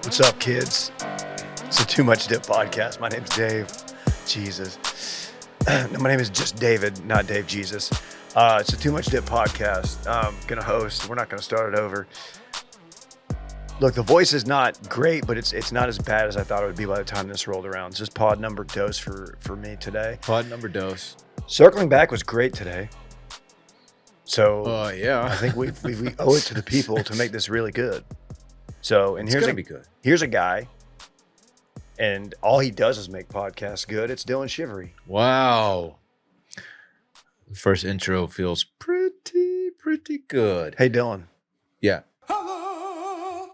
What's up, kids? It's a Too Much Dip podcast. My name's Dave. Jesus. No, my name is just David, not Dave Jesus. It's a Too Much Dip podcast. I'm going to host. We're not going to start it over. Look, the voice is not great, but it's not as bad as I thought it would be by the time this rolled around. It's just pod number dose for me today. Pod number dose. Circling back was great today. So yeah, I think we owe it to the people to make this really good. So, and it's gonna be good. Here's a guy, and all he does is make podcasts good. It's Dylan Shivery. Wow. The first intro feels pretty good. Hey, Dylan. Yeah. I'm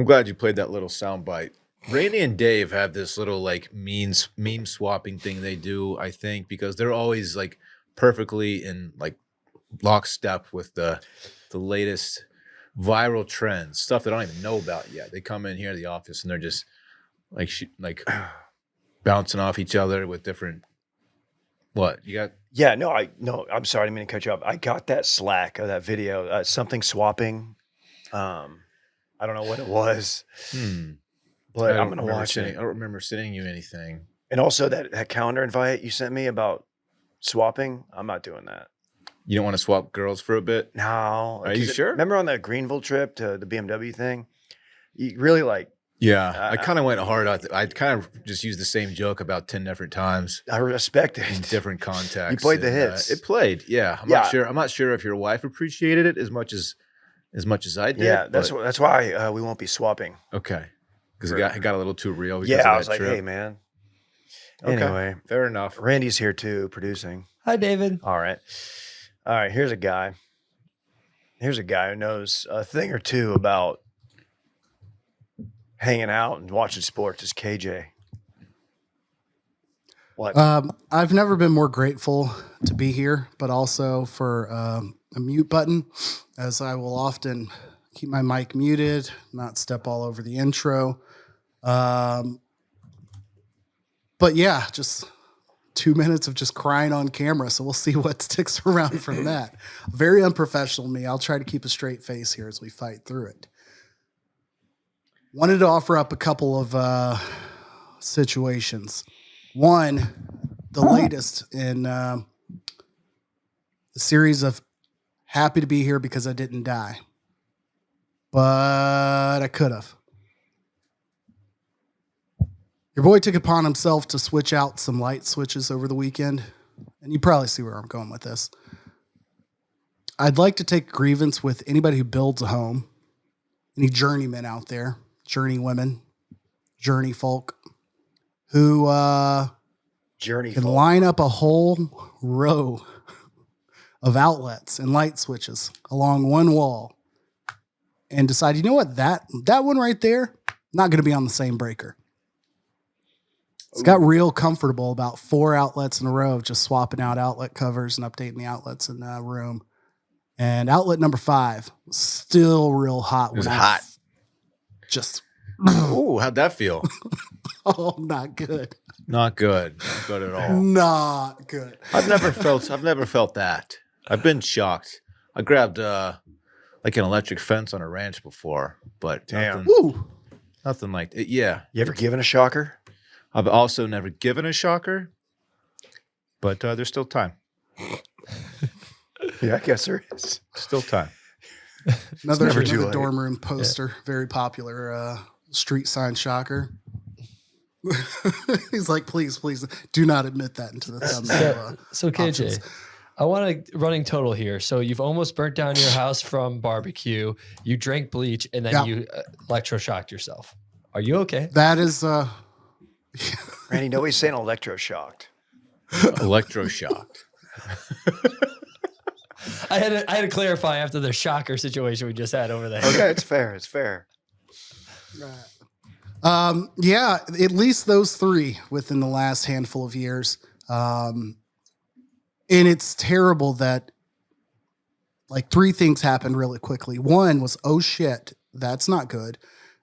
glad you played that little sound bite. Randy and Dave have this little like meme swapping thing they do, I think, because they're always like perfectly in like lockstep with the latest viral trends, stuff that I don't even know about yet. They come in here to the office and they're just like bouncing off each other with different. What you got? Yeah, I'm sorry, I didn't mean to cut you up. I got that Slack of that video, something swapping. I don't know what it was, but I'm gonna watch it. I don't remember sending you anything. And also that calendar invite you sent me about swapping. I'm not doing that. You don't want to swap girls for a bit? No. Are you sure? Remember on the Greenville trip to the BMW thing? You really like. Yeah, I kind of went hard on it. I kind of just used the same joke about 10 different times. I respect it. In different contexts. You played the hits. It played, yeah. I'm not sure if your wife appreciated it as much as I did. Yeah, that's why we won't be swapping. Okay, because it got a little too real. Yeah, I was like, hey, man. Okay. Anyway, fair enough. Randy's here too, producing. Hi, David. All right. Here's a guy. Here's a guy who knows a thing or two about hanging out and watching sports. Is KJ. What? I've never been more grateful to be here, but also for a mute button, as I will often keep my mic muted, not step all over the intro. But yeah, just 2 minutes of just crying on camera, so we'll see what sticks around from that. Very unprofessional of me. I'll try to keep a straight face here as we fight through it. Wanted to offer up a couple of situations. One, the latest in the series of happy to be here because I didn't die, but I could have. Your boy took it upon himself to switch out some light switches over the weekend, and you probably see where I'm going with this. I'd like to take grievance with anybody who builds a home, any journeymen out there, journey women, journey folk, who can line up a whole row of outlets and light switches along one wall and decide, you know what, that one right there, not going to be on the same breaker. It's got real comfortable about 4 outlets in a row of just swapping out outlet covers and updating the outlets in the room. And outlet number 5 was still real hot. It was hot. Just. Ooh, how'd that feel? Oh, not good. Not good. Not good at all. Not good. I've never felt that. I've been shocked. I grabbed like an electric fence on a ranch before, but nothing like it. Yeah. You ever given a shocker? I've also never given a shocker, but there's still time. Yeah, I guess there is. Still time. Another dorm room poster, very popular street sign shocker. He's like, please, do not admit that into the thumbnail. So KJ, options. I want a running total here. So you've almost burnt down your house from barbecue. You drank bleach, and then you electroshocked yourself. Are you okay? That is... Randy, nobody's saying electroshocked. Electroshocked. I had to clarify after the shocker situation we just had over there. Okay, it's fair. It's fair. Yeah, at least those 3 within the last handful of years. And it's terrible that like 3 things happened really quickly. One was, oh shit, that's not good.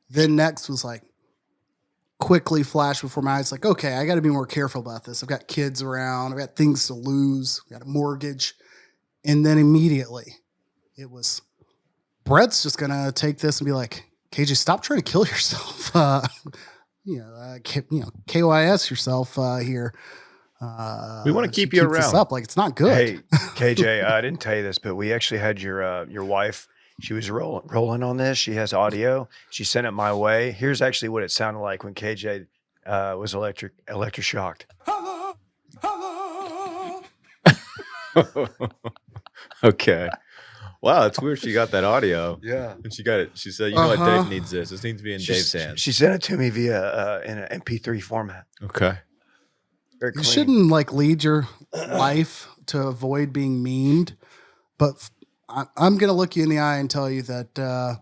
Then next was like, quickly flashed before my eyes, like, okay, I got to be more careful about this. I've got kids around. I've got things to lose. I've got a mortgage. And then immediately it was, Brett's just going to take this and be like, KJ, stop trying to kill yourself. KYS yourself here. We want to keep you this around. up. Like, it's not good. Hey, KJ, I didn't tell you this, but we actually had your wife. She was rolling on this. She has audio. She sent it my way. Here's actually what it sounded like when KJ was electroshocked. Okay. Wow, it's weird she got that audio. Yeah. And she got it. She said, you know what, Dave needs this. This needs to be in Dave's hands. She sent it to me via in an MP3 format. Okay. Very You clean. shouldn't like lead your life to avoid being memed, but I'm going to look you in the eye and tell you that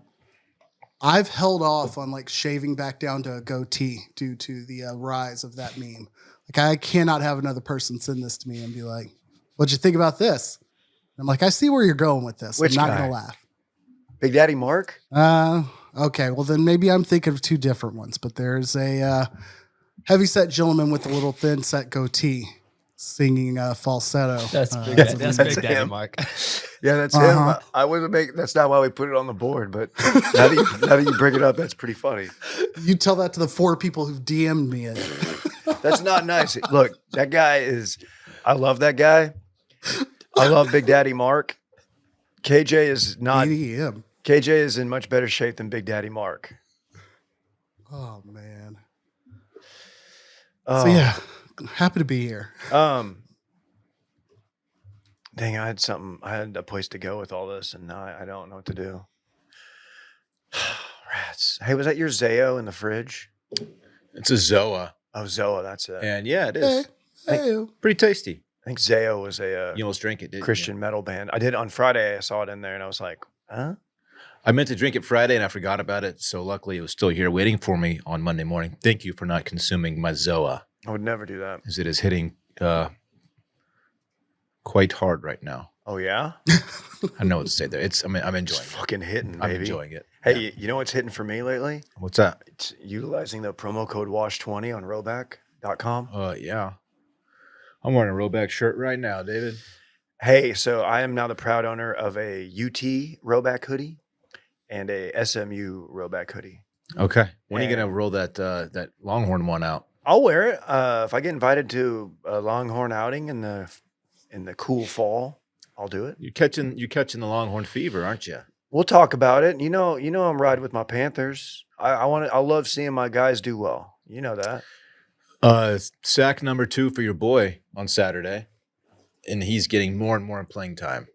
I've held off on like shaving back down to a goatee due to the rise of that meme. Like, I cannot have another person send this to me and be like, what'd you think about this? And I'm like, I see where you're going with this. Which I'm not guy? going to laugh. Big Daddy Mark? Okay, well then maybe I'm thinking of two different ones, but there's a heavyset gentleman with a little thin set goatee singing falsetto. That's big. That's That's Big Daddy him. Mark. Yeah, that's him. I wasn't making. That's not why we put it on the board. But now that you bring it up, that's pretty funny. You tell that to the 4 people who've DM'd me it. That's not nice. Look, that guy is. I love that guy. I love Big Daddy Mark. KJ is not. EDM. KJ is in much better shape than Big Daddy Mark. Oh man. Oh, So yeah, happy to be here. Dang, I had a place to go with all this, and now I don't know what to do. Rats. Hey, was that your Zayo in the fridge? It's a Zoa. Oh, Zoa, that's it. And yeah, it is. Hey. Pretty tasty. I think Zayo was a You almost drank it, didn't Christian metal band. I did on Friday. I saw it in there, and I was like, huh? you? I meant to drink it Friday and I forgot about it. So luckily it was still here waiting for me on Monday morning. Thank you for not consuming my Zoa, I would never do that. as it is hitting quite hard right now. Oh, yeah? I don't know what to say there. I'm enjoying It's it. fucking hitting, baby. I'm enjoying it. Hey, you know what's hitting for me lately? What's that? It's utilizing the promo code WASH20 on roback.com. Yeah. I'm wearing a Roback shirt right now, David. Hey, so I am now the proud owner of a UT Roback hoodie and a SMU Roback hoodie. Okay. When are you And- gonna roll that Longhorn one out? I'll wear it if I get invited to a Longhorn outing in the cool fall. I'll do it. You're catching the Longhorn fever, aren't you? We'll talk about it. You know, I'm riding with my Panthers. I love seeing my guys do well. You know that. Sack number 2 for your boy on Saturday, and he's getting more and more playing time,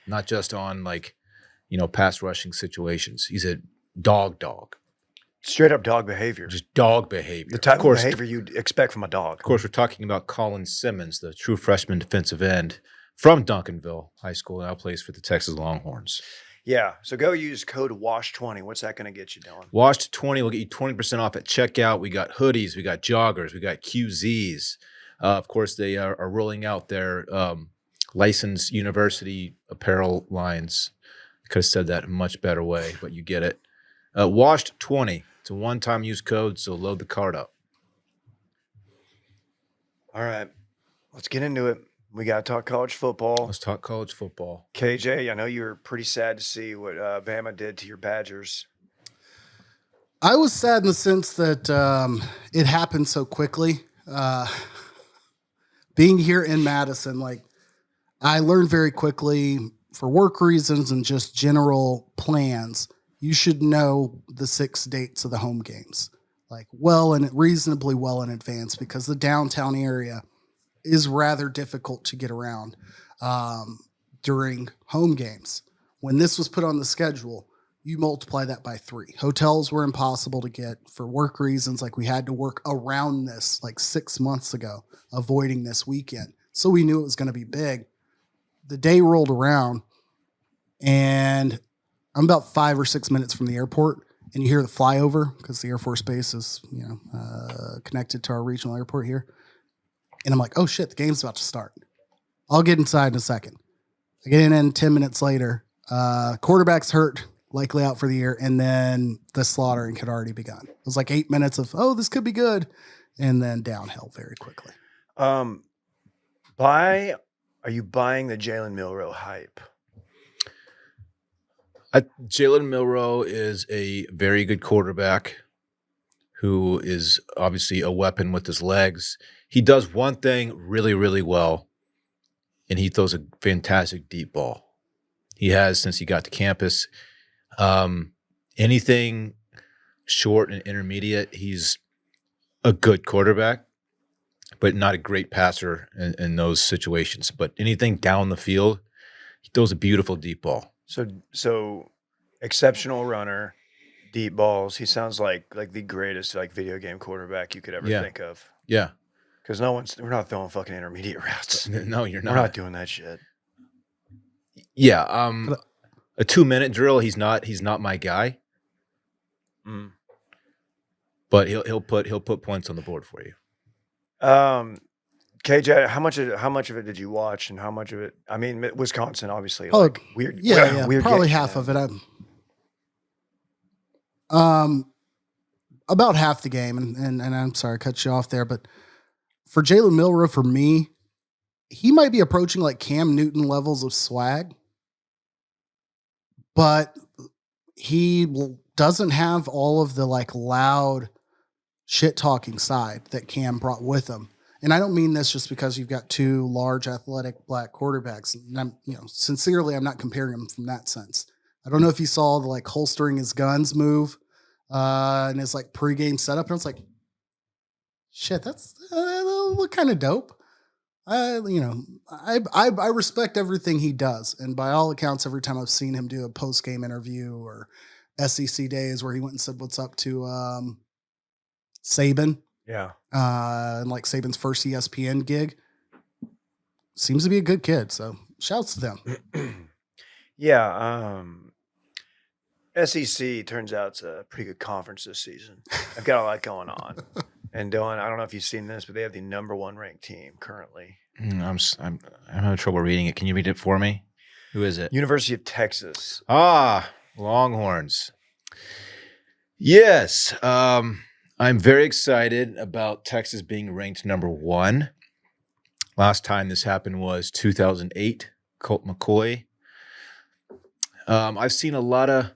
not just on pass rushing situations. He's a dog, Straight up dog behavior. just dog behavior. The type of course, of behavior you'd expect from a dog. Of course, we're talking about Colin Simmons, the true freshman defensive end from Duncanville High School, now plays for the Texas Longhorns. Yeah. So go use code WASH20. What's that going to get you, Dylan? Washed 20 will get you 20% off at checkout. We got hoodies, we got joggers, we got QZs. Of course, they are rolling out their licensed university apparel lines. I could have said that in a much better way, but you get it. Washed 20. It's a one-time use code, so load the card up. All right. Let's get into it. We got to talk college football. Let's talk college football. KJ, I know you were pretty sad to see what Bama did to your Badgers. I was sad in the sense that it happened so quickly. Being here in Madison, I learned very quickly for work reasons and just general plans, you should know the 6 dates of the home games, reasonably well in advance, because the downtown area is rather difficult to get around during home games. When this was put on the schedule, you multiply that by 3. Hotels were impossible to get for work reasons. We had to work around this 6 months ago, avoiding this weekend. So we knew it was going to be big. The day rolled around, and I'm about 5 or 6 minutes from the airport, and you hear the flyover because the Air Force Base is connected to our regional airport here. And I'm like, oh shit, the game's about to start. I'll get inside in a second. I get in 10 minutes later. Quarterback's hurt, likely out for the year, and then the slaughtering had already begun. It was 8 minutes of, oh, this could be good, and then downhill very quickly. Are you buying the Jalen Milroe hype? Jalen Milroe is a very good quarterback who is obviously a weapon with his legs. He does one thing really, really well, and he throws a fantastic deep ball. He has since he got to campus. Anything short and intermediate, he's a good quarterback, but not a great passer in those situations. But anything down the field, he throws a beautiful deep ball. So exceptional runner, deep balls. He sounds like the greatest like video game quarterback you could ever think of. Yeah. Because we're not throwing fucking intermediate routes. No, you're not. We're not doing that shit. Yeah. A 2-minute drill, he's not my guy. Mm. But he'll put points on the board for you. KJ, how much of it did you watch, and how much of it? I mean, Wisconsin, obviously, Oh, like weird. Yeah, weird probably game, half man. of it. About half the game, and I'm sorry I cut you off there, but for Jalen Milroe, for me, he might be approaching like Cam Newton levels of swag, but he doesn't have all of the like loud shit talking side that Cam brought with him. And I don't mean this just because you've got two large athletic black quarterbacks. And I'm, sincerely, I'm not comparing them from that sense. I don't know if you saw the like holstering his guns move and his like pregame setup. And I was like, shit, that's look kind of dope. I respect everything he does. And by all accounts, every time I've seen him do a post-game interview or SEC days where he went and said what's up to Saban. Yeah. And like Saban's first ESPN gig. Seems to be a good kid. So shouts to them. Yeah. SEC turns out it's a pretty good conference this season. I've got a lot going on. And Dylan, I don't know if you've seen this, but they have the #1 ranked team currently. I'm having trouble reading it. Can you read it for me? Who is it? University of Texas. Longhorns. Yes. I'm very excited about Texas being ranked #1. Last time this happened was 2008, Colt McCoy. I've seen a lot of.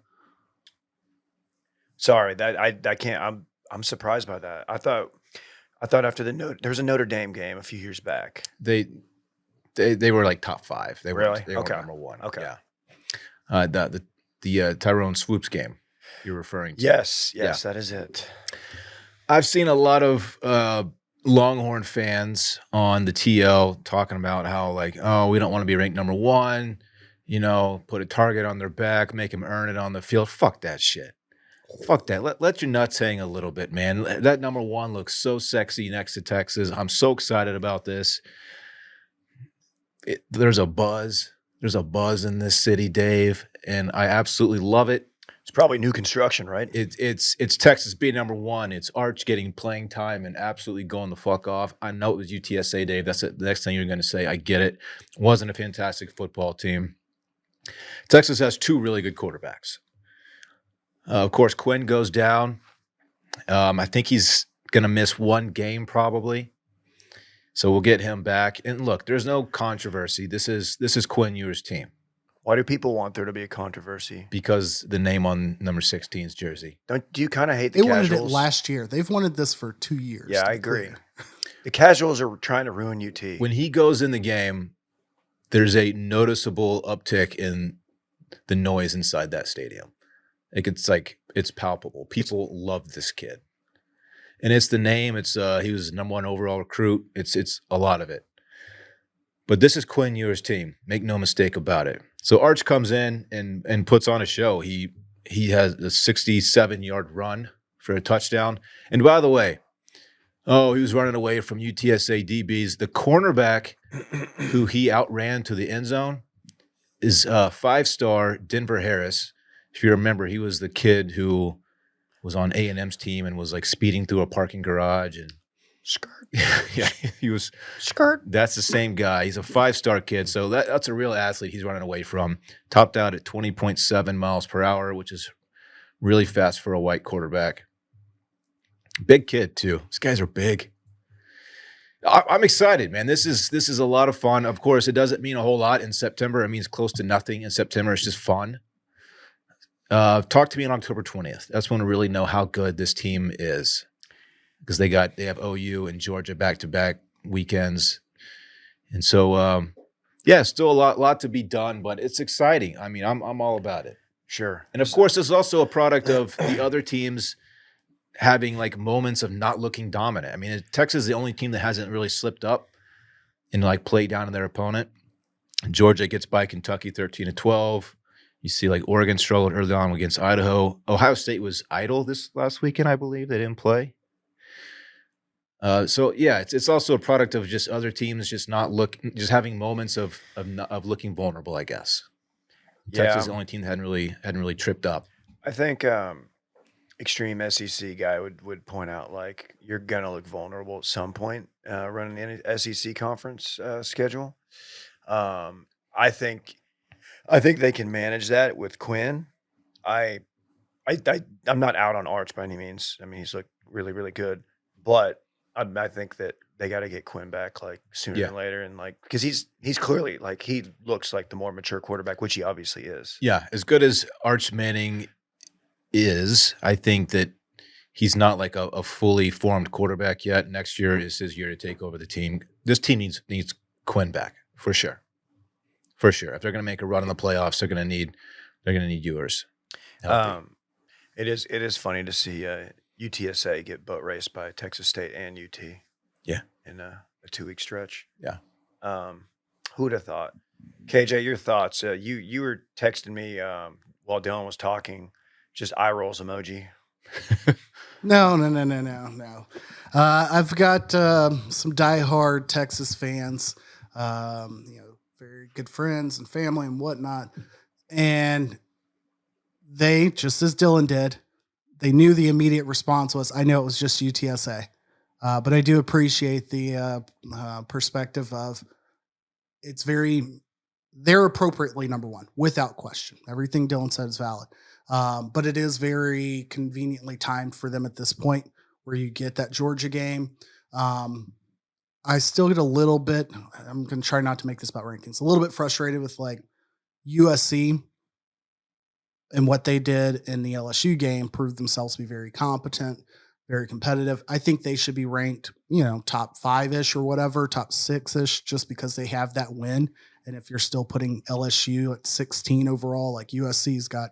Sorry, I can't. I'm surprised by that. I thought after there was a Notre Dame game a few years back. They were like top 5. They really? They okay. were #1. Okay. Yeah. The Tyrone Swoops game you're referring to. Yes, Yeah. that is it. I've seen a lot of Longhorn fans on the TL talking about how like, oh, we don't want to be ranked #1, put a target on their back, make them earn it on the field. Fuck that shit. Fuck that. Let your nuts hang a little bit, man. That #1 looks so sexy next to Texas. I'm so excited about this. There's a buzz. There's a buzz in this city, Dave, and I absolutely love it. It's probably new construction, right? It's Texas being #1. It's Arch getting playing time and absolutely going the fuck off. I know it was UTSA, Dave. That's the next thing you're going to say. I get it. Wasn't a fantastic football team. Texas has 2 really good quarterbacks. Of course, Quinn goes down. I think he's going to miss 1 game probably. So we'll get him back. And look, there's no controversy. This is Quinn Ewers' team. Why do people want there to be a controversy? Because the name on number 16's jersey. Do you kind of hate the They casuals? wanted it last year. They've wanted this for 2 years. Yeah, I agree. The casuals are trying to ruin UT. When he goes in the game, there's a noticeable uptick in the noise inside that stadium. It's palpable. People love this kid. And it's the name. It's he was #1 overall recruit. It's a lot of it. But this is Quinn Ewers' team. Make no mistake about it. So Arch comes in and puts on a show. He has a 67-yard run for a touchdown. And by the way, he was running away from UTSA DBs. The cornerback who he outran to the end zone is 5-star Denver Harris. If you remember, he was the kid who was on A&M's team and was like speeding through a parking garage and skirt. Yeah, he was skirt. That's the same guy. He's a 5-star kid, so that's a real athlete he's running away from. Topped out at 20.7 miles per hour, which is really fast for a white quarterback. Big kid too. These guys are big. I'm excited, man. This is a lot of fun. Of course, it doesn't mean a whole lot in September. It means close to nothing in September. It's just fun. Talk to me on October 20th. That's when we really know how good this team is, because they have OU and Georgia back-to-back weekends, and so still a lot to be done, but it's exciting. I mean, I'm all about it. Sure. And of course, it's also a product of the other teams having like moments of not looking dominant. I mean, Texas is the only team that hasn't really slipped up and like played down to their opponent. Georgia gets by Kentucky 13-12. You see like Oregon struggled early on against Idaho. Ohio State was idle this last weekend, I believe. They didn't play. It's also a product of just other teams just having moments of looking vulnerable, I guess. Texas is the only team that hadn't really tripped up. I think extreme SEC guy would point out like you're gonna look vulnerable at some point running an SEC conference schedule. I think they can manage that with Quinn. I'm not out on Arch by any means. I mean, he's looked really, really good, but I think that they got to get Quinn back like sooner than later, and like because he's clearly like he looks like the more mature quarterback, which he obviously is. Yeah, as good as Arch Manning is, I think that he's not like a fully formed quarterback yet. Next year is his year to take over the team. This team needs Quinn back for sure. For sure, if they're going to make a run in the playoffs, they're going to need Ewers. It is funny to see UTSA get boat raced by Texas State and UT. Yeah, in a 2-week stretch. Yeah. Who would have thought? KJ, your thoughts? You were texting me while Dylan was talking. Just eye rolls emoji. No. I've got some diehard Texas fans. Very good friends and family and whatnot. And they, just as Dylan did, they knew the immediate response was, I know it was just UTSA. But I do appreciate the perspective of they're appropriately number one, without question. Everything Dylan said is valid. But it is very conveniently timed for them at this point where you get that Georgia game. I still get a little bit, I'm going to try not to make this about rankings, a little bit frustrated with like USC and what they did in the LSU game, proved themselves to be very competent, very competitive. I think they should be ranked, top 5-ish or whatever, top 6-ish, just because they have that win. And if you're still putting LSU at 16 overall, like USC's got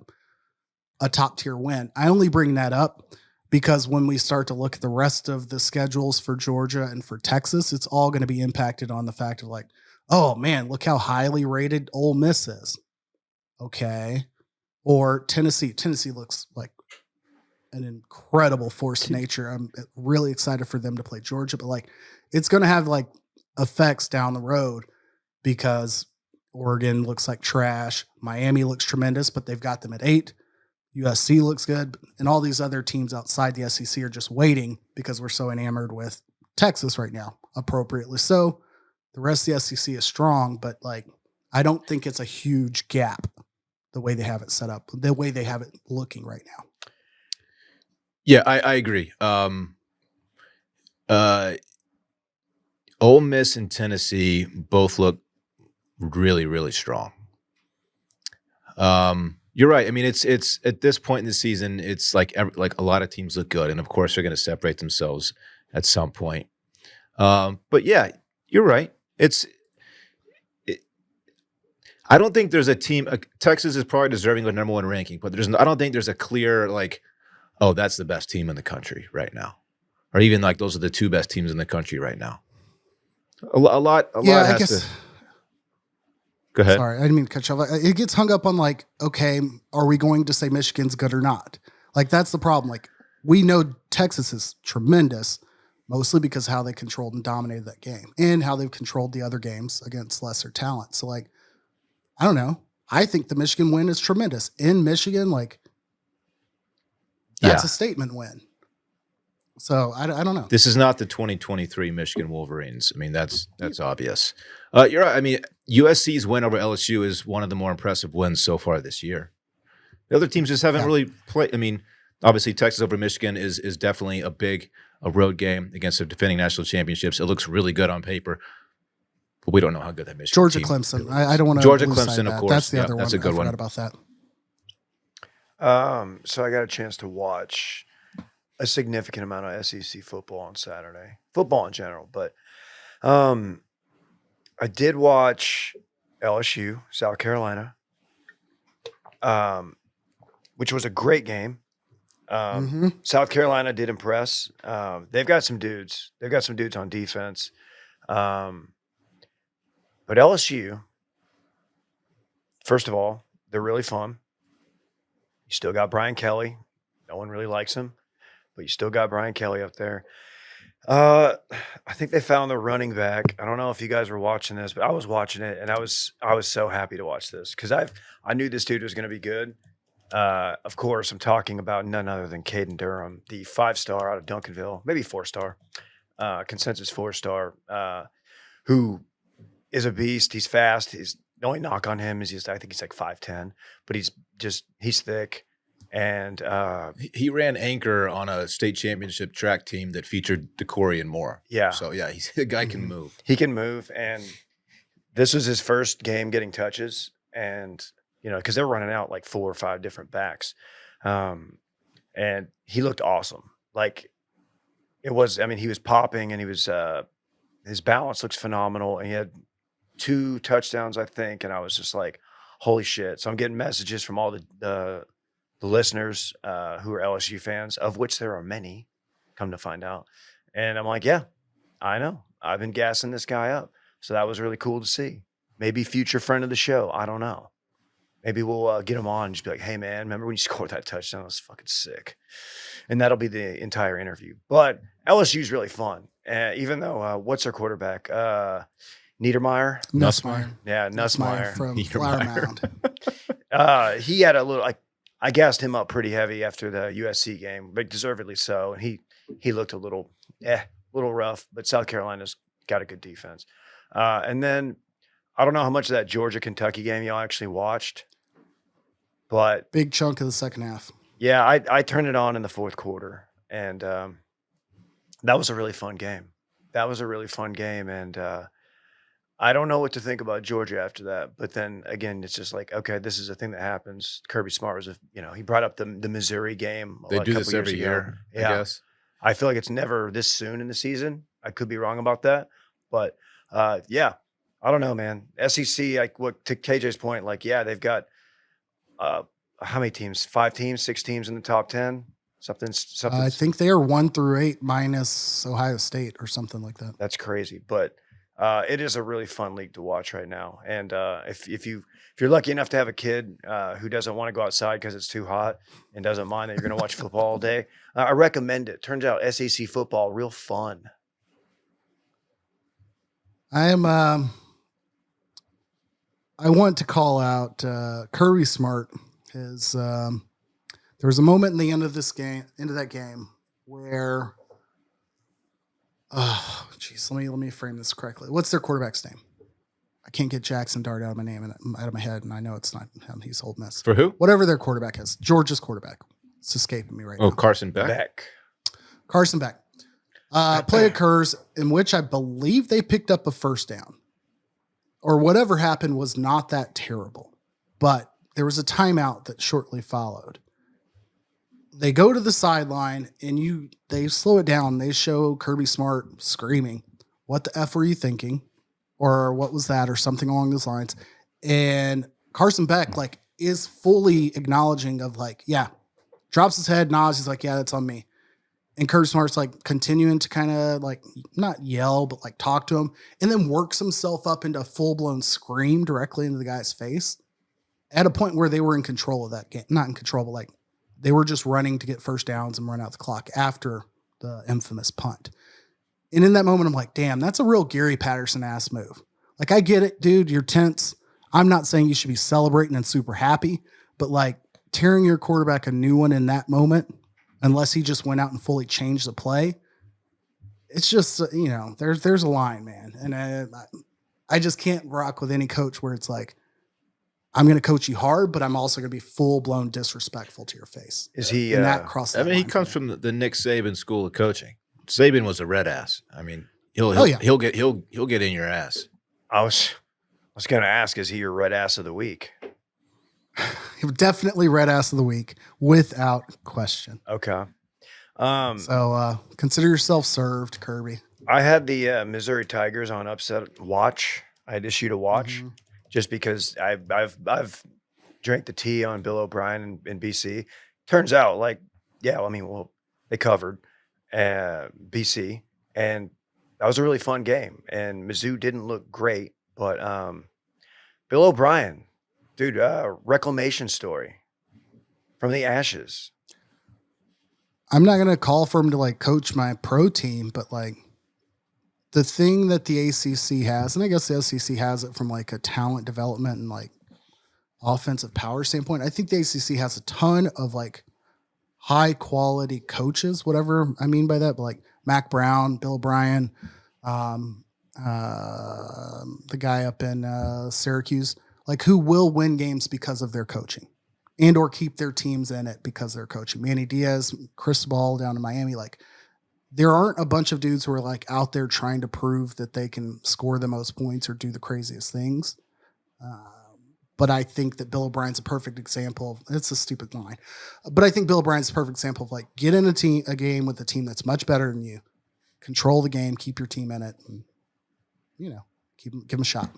a top tier win. I only bring that up because when we start to look at the rest of the schedules for Georgia and for Texas, it's all going to be impacted on the fact of like, oh man, look how highly rated Ole Miss is. Okay. Or Tennessee. Tennessee looks like an incredible force of nature. I'm really excited for them to play Georgia, but like it's going to have like effects down the road because Oregon looks like trash. Miami looks tremendous, but they've got them at 8. USC looks good, and all these other teams outside the SEC are just waiting because we're so enamored with Texas right now, appropriately so. The rest of the SEC is strong, but like I don't think it's a huge gap the way they have it set up, the way they have it looking right now. Yeah, I agree. Ole Miss and Tennessee both look really, really strong. You're right. I mean, it's at this point in the season, it's like a lot of teams look good, and of course they're going to separate themselves at some point. But yeah, you're right. I don't think there's a team. Texas is probably deserving of a number 1 ranking, but I don't think there's a clear like, oh, that's the best team in the country right now, or even like those are the 2 best teams in the country right now. A lot has to. Go ahead. Sorry, I didn't mean to cut you off. It gets hung up on like, okay, are we going to say Michigan's good or not? Like that's the problem. Like we know Texas is tremendous, mostly because how they controlled and dominated that game and how they've controlled the other games against lesser talent. So like, I don't know. I think the Michigan win is tremendous. In Michigan, like that's a statement win. So I don't know. This is not the 2023 Michigan Wolverines. I mean, that's obvious. You're right. I mean, USC's win over LSU is one of the more impressive wins so far this year. The other teams just haven't really played. I mean, obviously Texas over Michigan is definitely a road game against the defending national championships. It looks really good on paper, but we don't know how good that Michigan Georgia team Clemson. really I don't want to Georgia Clemson, of course. That's the other one. That's a good I forgot one about that. So I got a chance to watch a significant amount of SEC football on Saturday, football in general, but I did watch LSU, South Carolina, which was a great game. South Carolina did impress. They've got some dudes. They've got some dudes on defense. But LSU, first of all, they're really fun. You still got Brian Kelly. No one really likes him, but you still got Brian Kelly up there. I think they found the running back. I don't know if you guys were watching this, but I was watching it, and I was so happy to watch this because I knew this dude was going to be good. Of course, I'm talking about none other than Caden Durham, the 5-star out of Duncanville, maybe 4-star, consensus 4-star, who is a beast. He's fast. The only knock on him is I think he's like 5'10", but he's thick. And he ran anchor on a state championship track team that featured DeCorian Moore. Yeah. So yeah, the guy can move. He can move, and this was his first game getting touches, and because they're running out like 4 or 5 different backs, and he looked awesome. Like he was popping, and he was his balance looks phenomenal, and he had 2 touchdowns, I think, and I was just like, holy shit! So I'm getting messages from all the listeners who are LSU fans, of which there are many, come to find out. And I'm like, yeah, I know. I've been gassing this guy up. So that was really cool to see. Maybe future friend of the show. I don't know. Maybe we'll get him on and just be like, hey, man, remember when you scored that touchdown? It was fucking sick. And that'll be the entire interview. But LSU's really fun. Even though, what's their quarterback? Niedermeyer? Nussmeier. Yeah, Nussmeier. From Flower Mound. He had a little, I gassed him up pretty heavy after the USC game, but deservedly so. And he looked a little rough, but South Carolina's got a good defense. And then I don't know how much of that Georgia-Kentucky game y'all actually watched, but big chunk of the second half. Yeah, I turned it on in the fourth quarter, and that was a really fun game. And I don't know what to think about Georgia after that. But then again, it's just like, okay, this is a thing that happens. Kirby Smart was, he brought up the Missouri game. They do this every year, yeah. I guess. I feel like it's never this soon in the season. I could be wrong about that. But yeah, I don't know, man. SEC, to KJ's point, they've got how many teams? 5 teams, 6 teams in the top 10? Something. I think they are 1 through 8 minus Ohio State or something like that. That's crazy. But it is a really fun league to watch right now. And if you're lucky enough to have a kid who doesn't want to go outside because it's too hot and doesn't mind that you're going to watch football all day, I recommend it. Turns out SEC football, real fun. I want to call out Kirby Smart. There was a moment in the end of that game where, let me frame this correctly. What's their quarterback's name? I can't get Jackson Dart out of my head, and I know it's not him. He's Ole Miss. For who? Whatever their quarterback is. Georgia's quarterback. It's escaping me right now. Oh, Carson Beck. Carson Beck. Play occurs in which I believe they picked up a first down. Or whatever happened was not that terrible. But there was a timeout that shortly followed. They go to the sideline and they slow it down. They show Kirby Smart screaming, "What the F were you thinking?" Or "What was that?" or something along those lines. And Carson Beck is fully acknowledging of drops his head, nods. He's like, "Yeah, that's on me." And Kirby Smart's continuing to kind of not yell, but talk to him, and then works himself up into a full-blown scream directly into the guy's face at a point where they were in control of that game. Not in control, but they were just running to get first downs and run out the clock after the infamous punt. And in that moment, I'm like, damn, that's a real Gary Patterson-ass move. I get it, dude, you're tense. I'm not saying you should be celebrating and super happy, but tearing your quarterback a new one in that moment, unless he just went out and fully changed the play, it's just, there's a line, man. And I just can't rock with any coach where it's I'm going to coach you hard, but I'm also going to be full-blown disrespectful to your face. Is he? And that crossed that he line comes from the Nick Saban school of coaching. Saban was a red ass. He'll get in your ass. I was going to ask, is he your red ass of the week? Definitely red ass of the week without question. Okay. So consider yourself served, Kirby. I had the Missouri Tigers on upset watch. I had issued a watch just because I've drank the tea on Bill O'Brien in BC. Turns out, they covered BC, and that was a really fun game. And Mizzou didn't look great, but Bill O'Brien, dude, reclamation story from the ashes. I'm not going to call for him to like coach my pro team, but like the thing that the ACC has, and I guess the SEC has it from like a talent development and like offensive power standpoint. I think the ACC has a ton of like high quality coaches, whatever I mean by that, but like Mac Brown, Bill O'Brien, the guy up in Syracuse, like who will win games because of their coaching and or keep their teams in it because they're coaching. Manny Diaz, Chris Ball down in Miami, like there aren't a bunch of dudes who are like out there trying to prove that they can score the most points or do the craziest things. But I think that Bill O'Brien's a perfect example. It's a stupid line, but I think Bill O'Brien's a perfect example of like get in a game with a team that's much better than you, control the game, keep your team in it, and give them a shot.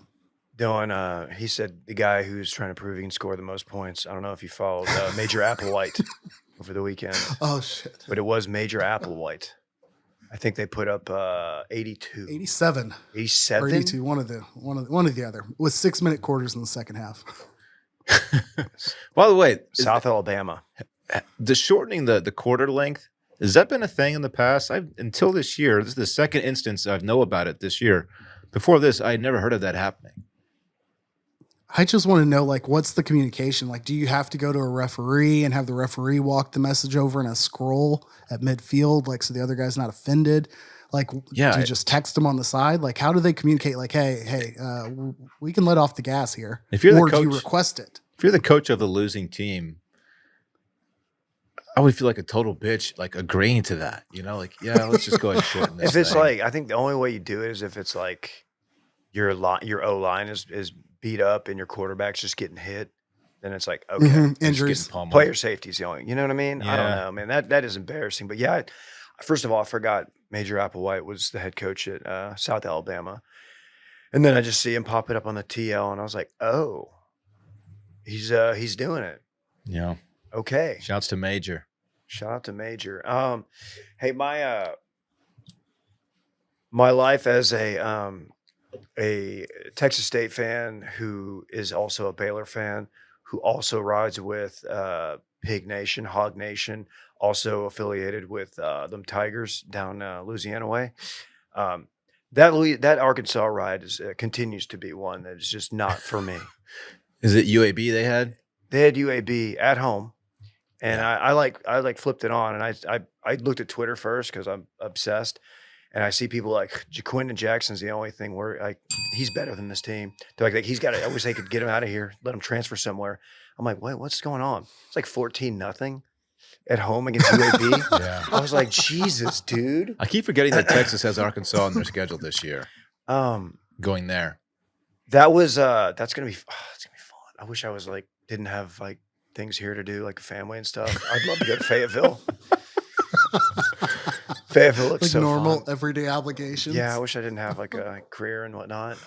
Dylan, he said the guy who's trying to prove he can score the most points. I don't know if you followed Major Applewhite over the weekend. Oh shit! But it was Major Applewhite. I think they put up 82. 87. 87? Or 82, one of the other. With 6-minute quarters in the second half. By the way, South Alabama. The shortening the quarter length, has that been a thing in the past? Until this year, this is the second instance I know about it this year. Before this, I had never heard of that happening. I just want to know, like, what's the communication? Like, do you have to go to a referee and have the referee walk the message over in a scroll at midfield, like, so the other guy's not offended? Like, do you just text them on the side? Like, how do they communicate? Like, hey, we can let off the gas here. If you're or the coach, do you request it? If you're the coach of the losing team, I would feel like a total bitch, like agreeing to that. Let's just go ahead and shorten this. If it's thing. like, I think the only way you do it is if it's like your O-line is beat up and your quarterback's just getting hit, then it's like, okay. Injuries. Player safety is the only, you know what I mean? Yeah. I don't know, man. That is embarrassing. But yeah, first of all, I forgot Major Applewhite was the head coach at South Alabama. And then I just see him pop it up on the TL, and I was like, oh, he's doing it. Yeah. Okay. Shouts to Major. Shout out to Major. Hey, my life as a Texas State fan who is also a Baylor fan, who also rides with Pig Nation, Hog Nation, also affiliated with them Tigers down Louisiana way. That Arkansas ride continues to be one that is just not for me. Is it UAB they had? They had UAB at home. And I flipped it on, and I looked at Twitter first because I'm obsessed, and I see people like Jaquindon Jackson's the only thing where like he's better than this team. They're like he's got it. I wish they could get him out of here, let him transfer somewhere. I'm like, what's going on? It's like 14-0 at home against UAB. Yeah. I was like, Jesus, dude. I keep forgetting that Texas has Arkansas on their schedule this year. Going there. That's gonna be fun. I wish I was like didn't have like things here to do, like a family and stuff. I'd love to go to Fayetteville. Fayetteville looks like so normal, fun. everyday obligations. Yeah, I wish I didn't have like a career and whatnot.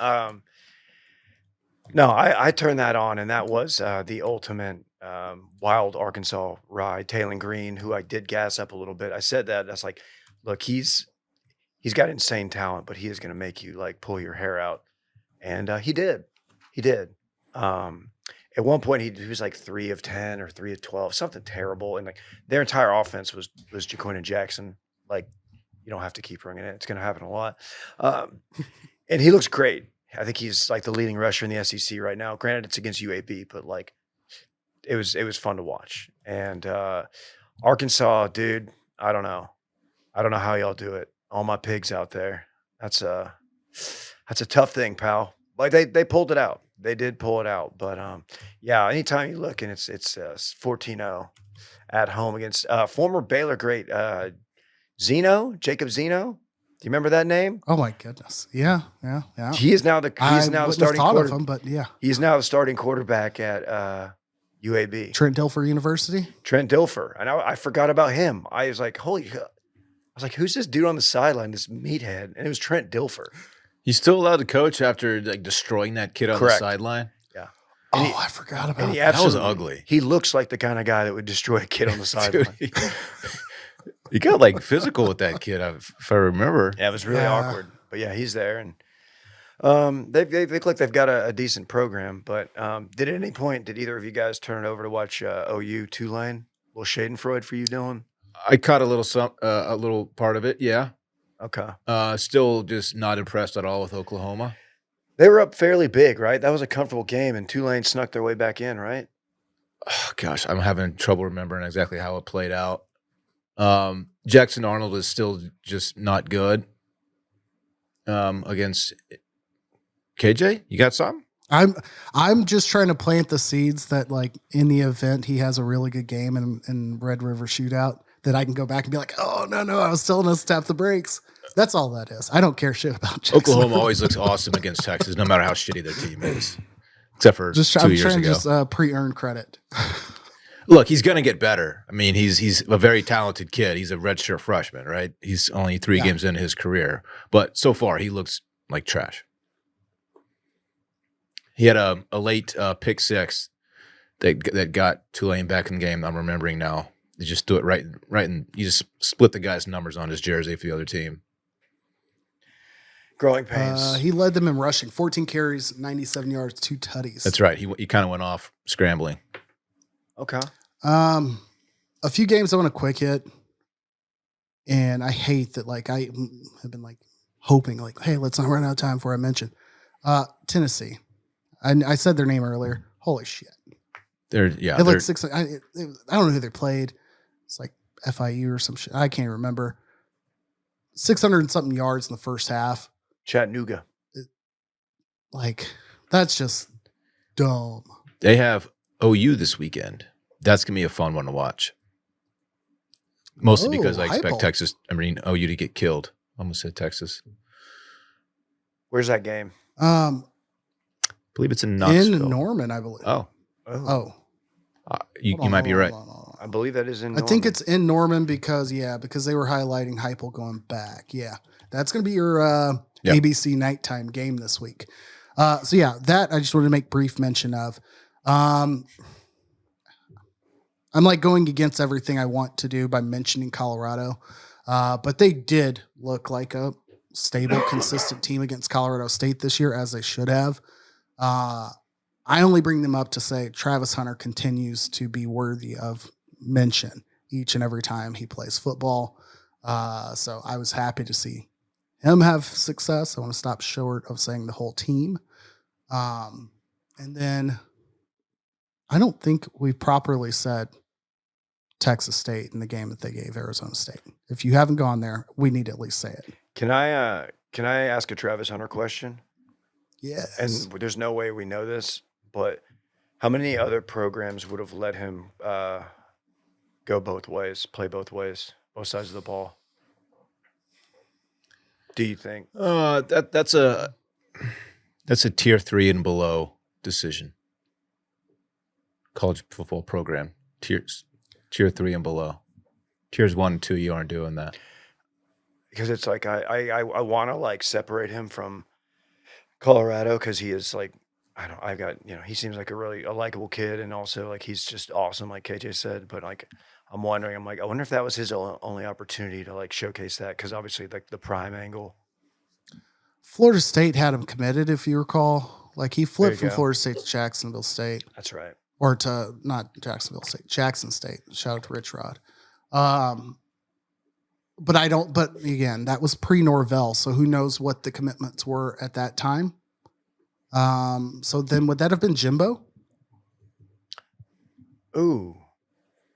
No, I turned that on, and that was the ultimate wild Arkansas ride. Taylor Green, who I did gas up a little bit. I said that. That's like, look, he's got insane talent, but he is going to make you like pull your hair out, and he did. He did. At one point, he was like 3 of 10 or 3 of 12, something terrible. And like their entire offense was Jaquindon Jackson. Like, you don't have to keep bringing it. It's going to happen a lot. And he looks great. I think he's like the leading rusher in the SEC right now. Granted, it's against UAB, but like it was fun to watch. And Arkansas, dude, I don't know how y'all do it. All my pigs out there. That's a tough thing, pal. Like they pulled it out. They did pull it out, but yeah. Anytime you look, and it's 14-0 at home against former Baylor great Jacob Zeno. Do you remember that name? Oh my goodness, yeah. He is now the starting thought quarterback. of him, but yeah, He's now the starting quarterback at UAB. Trent Dilfer University. Trent Dilfer. And I forgot about him. I was like, who's this dude on the sideline, this meathead? And it was Trent Dilfer. He's still allowed to coach after like destroying that kid on Correct. the sideline. Yeah. Oh, I forgot about And he that. That was absolutely, ugly. he looks like the kind of guy that would destroy a kid on the sideline. Dude, he got like physical with that kid, if I remember. Yeah, it was really Yeah. awkward. But yeah, he's there. And they look like they've got a decent program. But did at any point, did either of you guys turn it over to watch OU Tulane? A little Schadenfreude for you, Dylan? I caught a little part of it. Yeah. Okay. Still just not impressed at all with Oklahoma. They were up fairly big, right? That was a comfortable game, and Tulane snuck their way back in, right? Oh, gosh, I'm having trouble remembering exactly how it played out. Jackson Arnold is still just not good against KJ. You got something? I'm just trying to plant the seeds that like in the event he has a really good game in Red River Shootout that I can go back and be like, oh no, I was telling us to tap the brakes. That's all that is. I don't care shit about Jackson. Oklahoma always looks awesome against Texas, no matter how shitty their team is, except for Just 2 I'm years trying ago. to just pre-earn credit. Look, he's going to get better. I mean, he's a very talented kid. He's a redshirt freshman, right? He's only 3 games into his career, but so far he looks like trash. He had a late pick six that got Tulane back in the game. I'm remembering now. You just do it right, and you just split the guy's numbers on his jersey for the other team. Growing pains. He led them in rushing, 14 carries, 97 yards, 2 tutties. That's right. He kind of went off scrambling. Okay. A few games I want to quick hit, and I hate that. Like I have been like hoping, like, hey, let's not run out of time before I mention Tennessee. I said their name earlier. Holy shit! They're like 6. I don't know who they played. It's like FIU or some shit. I can't remember. 600 and something yards in the first half. Chattanooga. Like that's just dumb. They have OU this weekend. That's gonna be a fun one to watch. Mostly because I expect OU to get killed. I almost said Texas. Where's that game? I believe it's in Knoxville. In Norman, I believe. Oh, you Hold on, might be hold on, right. hold on, hold on. I believe that is in I Norman. think it's in Norman because they were highlighting Heupel going back. Yeah, that's going to be your ABC nighttime game this week. That I just wanted to make brief mention of. I'm like going against everything I want to do by mentioning Colorado, but they did look like a stable, consistent team against Colorado State this year, as they should have. I only bring them up to say Travis Hunter continues to be worthy of mention each and every time he plays football. So I was happy to see him have success. I want to stop short of saying the whole team. And then I don't think we properly said Texas State in the game that they gave Arizona State. If you haven't gone there, we need to at least say it. Can I ask a Travis Hunter question? Yes. And there's no way we know this, but how many other programs would have let him go both ways, play both ways, both sides of the ball? Do you think? That's a tier 3 and below decision. College football program tier 3 and below. Tiers 1 and 2, you aren't doing that. Because it's like I want to like separate him from Colorado because he is like he seems like a likable kid, and also like he's just awesome, like KJ said. But like I wonder if that was his only opportunity to like showcase that, because obviously like the prime angle. Florida State had him committed, if you recall. Like he flipped from go. Florida State to Jacksonville State. That's right. Or to not Jacksonville State, Jackson State. Shout out to Rich Rod. But again, that was pre-Norvell, so who knows what the commitments were at that time. So then would that have been Jimbo? Ooh.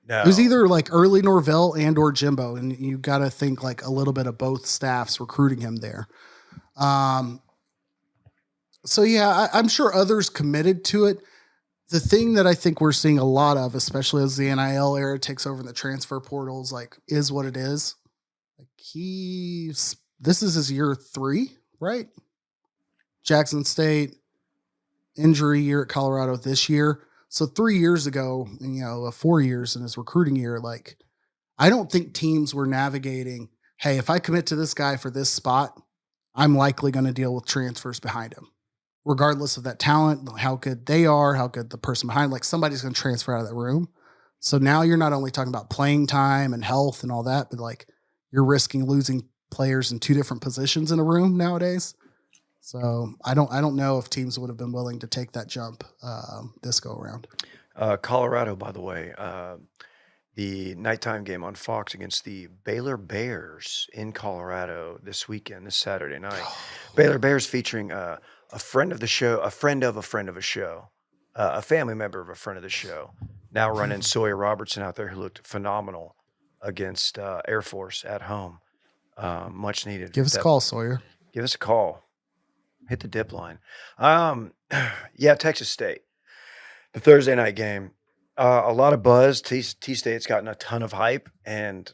No. It was either like early Norvell and or Jimbo, and you got to think like a little bit of both staffs recruiting him there. So yeah, I'm sure others committed to it. The thing that I think we're seeing a lot of, especially as the NIL era takes over and the transfer portals, like is what it is. Like this is his year 3, right? Jackson State, injury year at Colorado this year. So 3 years ago, 4 years in his recruiting year, like I don't think teams were navigating, hey, if I commit to this guy for this spot, I'm likely going to deal with transfers behind him. Regardless of that talent, how good they are, how good the person behind, like somebody's going to transfer out of that room. So now you're not only talking about playing time and health and all that, but like you're risking losing players in 2 different positions in a room nowadays. So I don't know if teams would have been willing to take that jump this go around. Colorado, by the way, the nighttime game on Fox against the Baylor Bears in Colorado this weekend, this Saturday night. Baylor Bears featuring a friend of the show, a friend of a friend of a show, a family member of a friend of the show, now running Sawyer Robertson out there, who looked phenomenal against Air Force at home. Much needed. Give us a call, Sawyer. Give us a call. Hit the dip line. Yeah, Texas State. The Thursday night game. A lot of buzz. T-State's gotten a ton of hype, and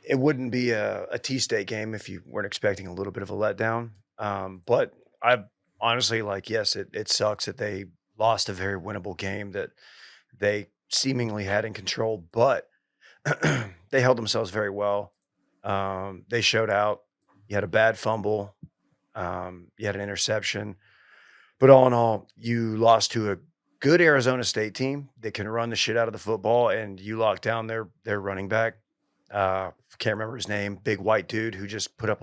it wouldn't be a T-State game if you weren't expecting a little bit of a letdown. But I honestly, yes, it sucks that they lost a very winnable game that they seemingly had in control, but they held themselves very well. They showed out. You had a bad fumble. You had an interception. But all in all, you lost to a good Arizona State team that can run the shit out of the football, and you locked down their running back. Can't remember his name. Big white dude who just put up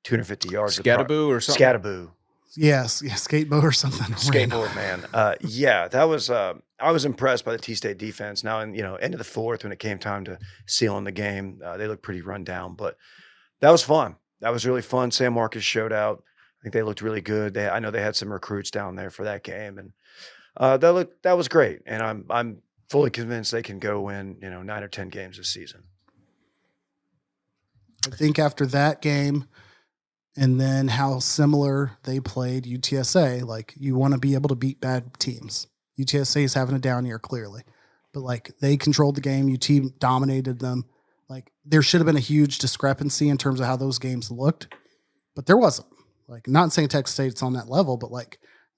250 yards. Scatterboo or something? Scatterboo. Yes, skateboard or something. Skateboard man. Yeah, that was. I was impressed by the T-State defense. Now, end of the fourth, when it came time to seal in the game, they looked pretty run down, but that was fun. That was really fun. Sam Marcus showed out. I think they looked really good. I know they had some recruits down there for that game, and that was great. And I'm fully convinced they can go win 9 or 10 games this season. I think after that game, and then how similar they played UTSA, you want to be able to beat bad teams. UTSA is having a down year, clearly. But, they controlled the game. UT dominated them. There should have been a huge discrepancy in terms of how those games looked. But there wasn't. Not saying Texas State's on that level, but,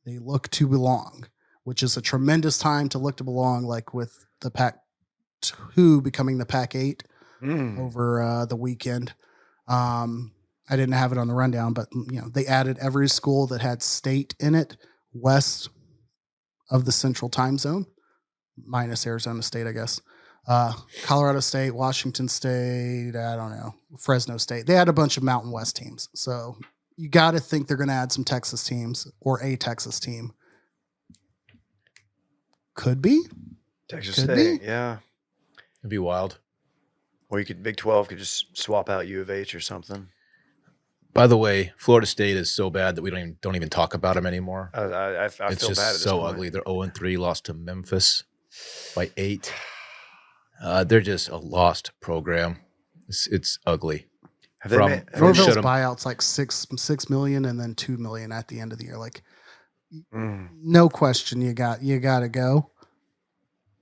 they look to belong, which is a tremendous time to look to belong, with the Pac-2 becoming the Pac-8 over the weekend. I didn't have it on the rundown, but they added every school that had state in it west of the central time zone, minus Arizona State, I guess. Colorado State, Washington State, I don't know, Fresno State. They had a bunch of Mountain West teams. So you got to think they're going to add some Texas teams or a Texas team. Could be. Texas State, yeah. It'd be wild. Or Big 12 could just swap out U of H or something. By the way, Florida State is so bad that we don't even talk about them anymore. I feel it's just bad at this so point. ugly. They're 0-3, lost to Memphis by 8. They're just a lost program. It's ugly. Have they made, Norville's buyout's $6 million and then $2 million at the end of the year. No question, you got to go.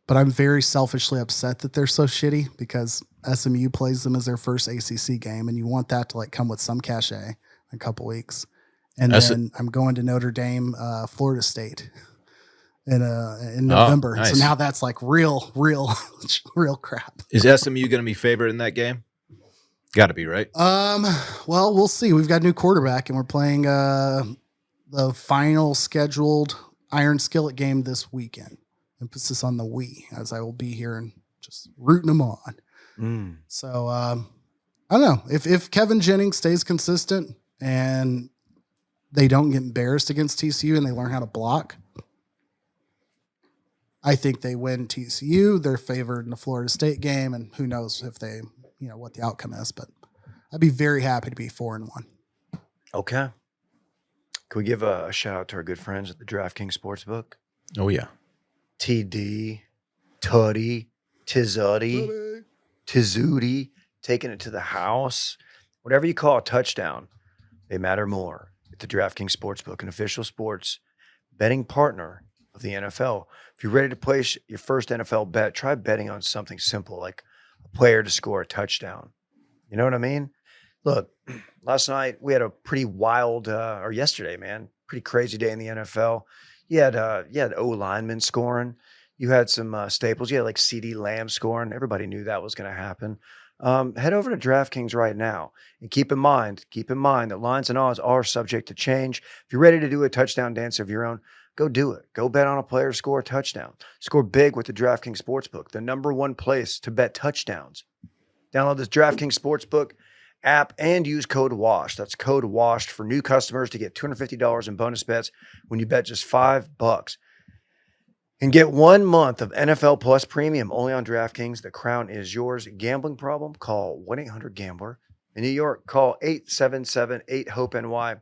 But I'm very selfishly upset that they're so shitty because SMU plays them as their first ACC game, and you want that to come with some cachet in a couple weeks. And then I'm going to Notre Dame, Florida State in November. Nice. So now that's real crap. Is SMU going to be favored in that game? Got to be, right? Well, we'll see. We've got a new quarterback, and we're playing the final scheduled Iron Skillet game this weekend. Emphasis on the we, as I will be here and just rooting them on. So I don't know if Kevin Jennings stays consistent and they don't get embarrassed against TCU and they learn how to block. I think they win TCU. They're favored in the Florida State game, and who knows if they, what the outcome is. But I'd be very happy to be 4-1. Okay. Can we give a shout out to our good friends at the DraftKings Sportsbook? Oh yeah. TD, Tutty, Tizzuti, Tizzuti, taking it to the house. Whatever you call a touchdown, they matter more at the DraftKings Sportsbook, an official sports betting partner of the NFL. If you're ready to place your first NFL bet, try betting on something simple like a player to score a touchdown. You know what I mean? Look, last night we had a pretty wild, or yesterday, man, pretty crazy day in the NFL. You had O linemen scoring. You had some staples. You had like CD Lamb scoring. Everybody knew that was going to happen. Head over to DraftKings right now and keep in mind that lines and odds are subject to change. If you're ready to do a touchdown dance of your own, go do it. Go bet on a player to score a touchdown. Score big with the DraftKings Sportsbook, the #1 place to bet touchdowns. Download this DraftKings Sportsbook app and use code WASH. That's code WASH for new customers to get $250 in bonus bets when you bet just $5. And get 1 month of NFL Plus Premium only on DraftKings. The crown is yours. Gambling problem? Call 1-800-GAMBLER. In New York, call 877-8-HOPE-NY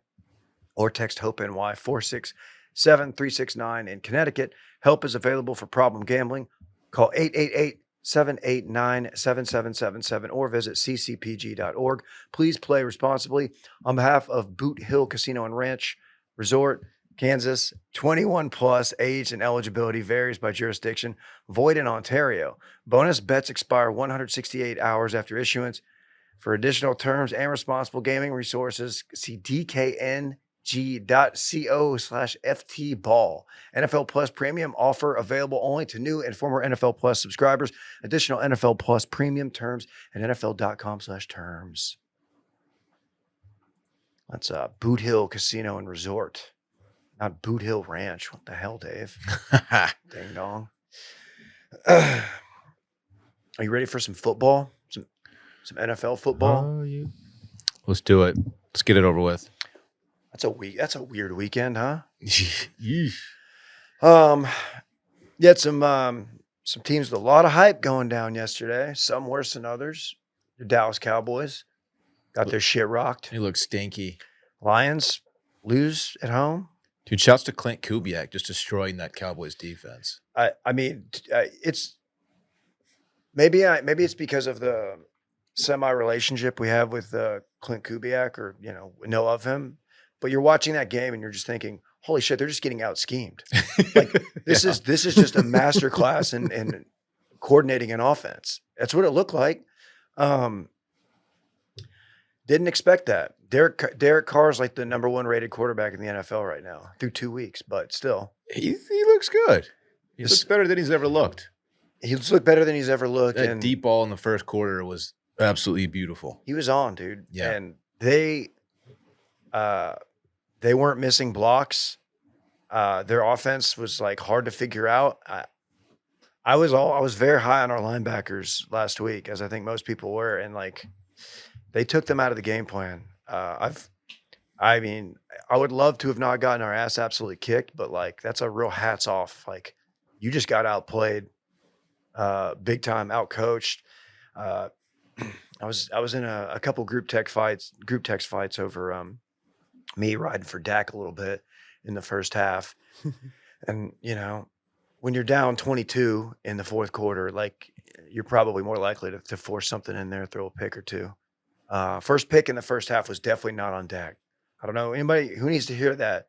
or text HOPE-NY 467-369. In Connecticut, help is available for problem gambling. Call 888-789-7777 or visit ccpg.org. Please play responsibly. On behalf of Boot Hill Casino and Ranch Resort, Kansas, 21 plus, age and eligibility varies by jurisdiction. Void in Ontario. Bonus bets expire 168 hours after issuance. For additional terms and responsible gaming resources, see dkng.co/ftball. NFL Plus Premium offer available only to new and former NFL Plus subscribers. Additional NFL Plus Premium terms at NFL.com/terms. That's Boot Hill Casino and Resort. Not Boot Hill Ranch. What the hell, Dave? Ding dong. Are you ready for some football? Some NFL football? Let's do it. Let's get it over with. That's a weird weekend, huh? Yeesh. You had some teams with a lot of hype going down yesterday. Some worse than others. The Dallas Cowboys got their shit rocked. He looks stinky. Lions lose at home. Dude, shouts to Clint Kubiak just destroying that Cowboys defense. I mean, it's maybe it's because of the semi-relationship we have with Clint Kubiak, or know of him. But you're watching that game and you're just thinking, "Holy shit, they're just getting out schemed." Like this is just a master class in coordinating an offense. That's what it looked like. Didn't expect that. Derek Carr's like the #1 rated quarterback in the NFL right now through 2 weeks, but still. He looks good. He looks better than he's ever looked. He's looked better than he's ever looked. That and deep ball in the first quarter was absolutely beautiful. he was on, dude. Yeah. And they weren't missing blocks. Their offense was like hard to figure out. I was very high on our linebackers last week, as I think most people were, and like they took them out of the game plan. I would love to have not gotten our ass absolutely kicked, but like that's a real hats off. Like you just got outplayed, big time, outcoached. I was in a couple group text fights over me riding for Dak a little bit in the first half. And when you're down 22 in the fourth quarter, like you're probably more likely to force something in there, throw a pick or two. First pick in the first half was definitely not on Dak. I don't know anybody who needs to hear that,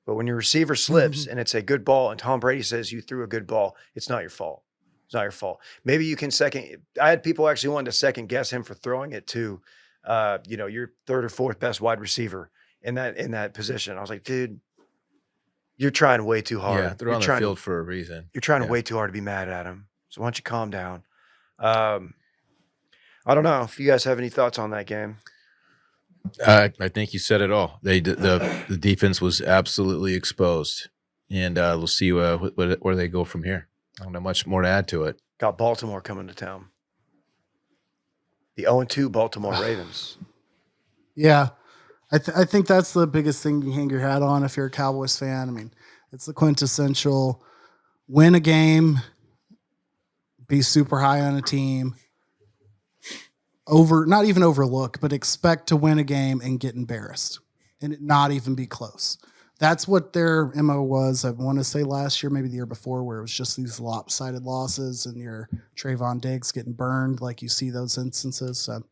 but when your receiver slips and it's a good ball and Tom Brady says you threw a good ball, it's not your fault. It's not your fault. Maybe you can I had people actually wanting to second guess him for throwing it to, your third or fourth best wide receiver in that position. I was like, dude, you're trying way too hard. Yeah, they're on the field for a reason. You're trying way too hard to be mad at him. So why don't you calm down? I don't know if you guys have any thoughts on that game. I think you said it all. The defense was absolutely exposed, and we'll see where they go from here. I don't have much more to add to it. Got Baltimore coming to town. The 0-2 Baltimore Ravens. Yeah. I think that's the biggest thing you hang your hat on if you're a Cowboys fan. I mean, it's the quintessential win a game, be super high on a team, not even overlook, but expect to win a game and get embarrassed and it not even be close. That's what their MO was. I want to say last year, maybe the year before, where it was just these lopsided losses and your Trayvon Diggs getting burned, like you see those instances. So,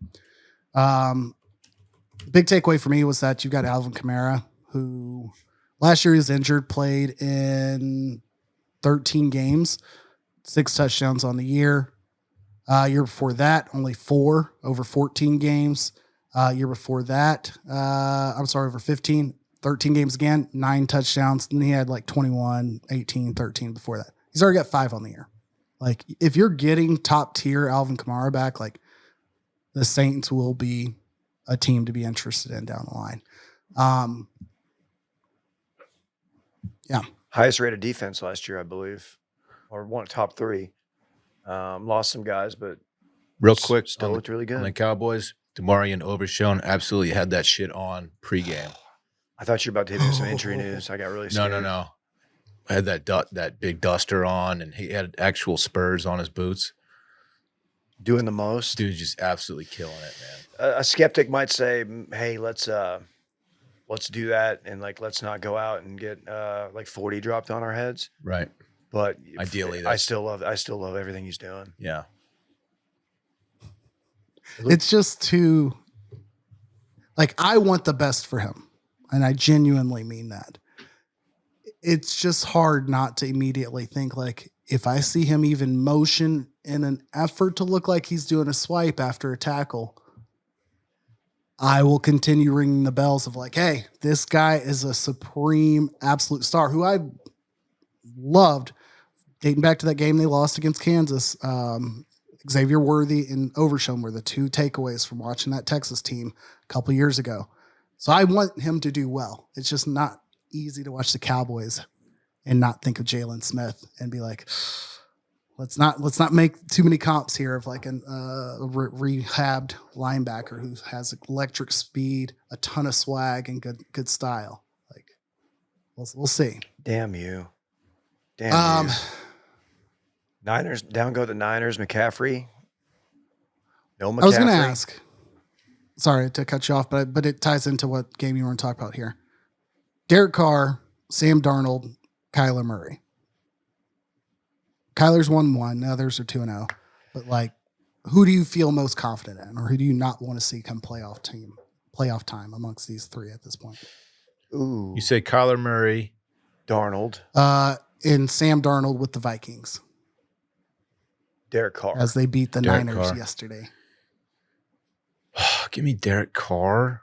big takeaway for me was that you got Alvin Kamara, who last year he was injured, played in 13 games, 6 touchdowns on the year. Year before that, only 4 over 14 games. Year before that, over 15, 13 games again, 9 touchdowns. And he had like 21, 18, 13 before that. He's already got 5 on the year. Like, if you're getting top tier Alvin Kamara back, like, the Saints will be a team to be interested in down the line. Yeah. Highest rated defense last year, I believe, or one top 3. Lost some guys, but Real quick, still looked really good. On the Cowboys, DeMarion Overshown absolutely had that shit on pregame. I thought you were about to hit me with some injury news. I got really scared. No. I had that big duster on, and he had actual spurs on his boots. Doing the most. Dude, just absolutely killing it, man. A skeptic might say, "Hey, let's do that, and like let's not go out and get like 40 dropped on our heads." Right. But Ideally, I still love everything he's doing. Yeah. It's just too, like, I want the best for him. And I genuinely mean that. It's just hard not to immediately think, like, if I see him even motion in an effort to look like he's doing a swipe after a tackle, I will continue ringing the bells of like, hey, this guy is a supreme absolute star who I loved dating back to that game they lost against Kansas. Xavier Worthy and Overshown were the 2 takeaways from watching that Texas team a couple years ago. So I want him to do well. It's just not easy to watch the Cowboys and not think of Jalen Smith and be like, let's not make too many comps here of like a rehabbed linebacker who has electric speed, a ton of swag, and good style. Like, we'll see. Damn you. Damn you. Niners, down go the Niners, McCaffrey. No McCaffrey. I was going to ask, sorry to cut you off, but it ties into what game you want to talk about here. Derek Carr, Sam Darnold, Kyler Murray. Kyler's 1-1, the others are 2-0. But like, who do you feel most confident in, or who do you not want to see come playoff time amongst these 3 at this point? Ooh. You say Kyler Murray, Darnold. And Sam Darnold with the Vikings. Derek Carr. As they beat the Derek Niners Carr. yesterday. give me Derek Carr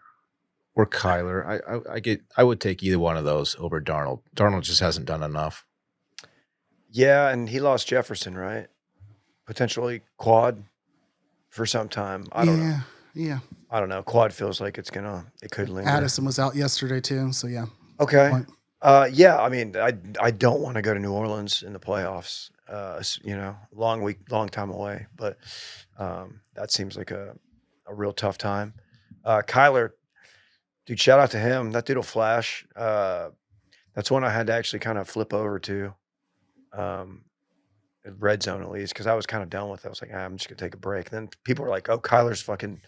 or Kyler. I would take either one of those over Darnold. Darnold just hasn't done enough. Yeah, and he lost Jefferson, right? Potentially quad for some time. I don't know. Yeah. I don't know. Quad feels like it could linger. Addison was out yesterday too, so yeah. Okay. Point. Yeah, I mean, I don't want to go to New Orleans in the playoffs. Long time away, but that seems like a real tough time. Kyler, dude, shout out to him. That dude will flash. That's one I had to actually kind of flip over to, red zone at least, because I was kind of done with it. I was like, I'm just gonna take a break. And then people were like, "Oh, Kyler's fucking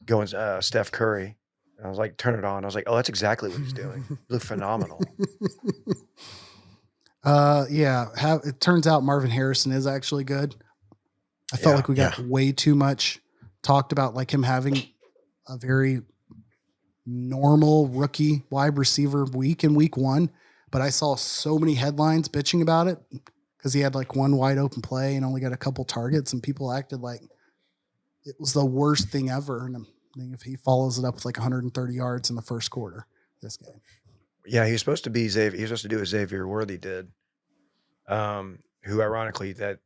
going Steph Curry." And I was like, turn it on. I was like, oh, that's exactly what he's doing. He looked phenomenal. It turns out Marvin Harrison is actually good. I felt like we got way too much talked about, like him having a very normal rookie wide receiver week in week 1. But I saw so many headlines bitching about it because he had like one wide open play and only got a couple targets, and people acted like it was the worst thing ever. And if he follows it up with like 130 yards in the first quarter this game. Yeah, he was supposed to be Xavier. He was supposed to do what Xavier Worthy did, who ironically that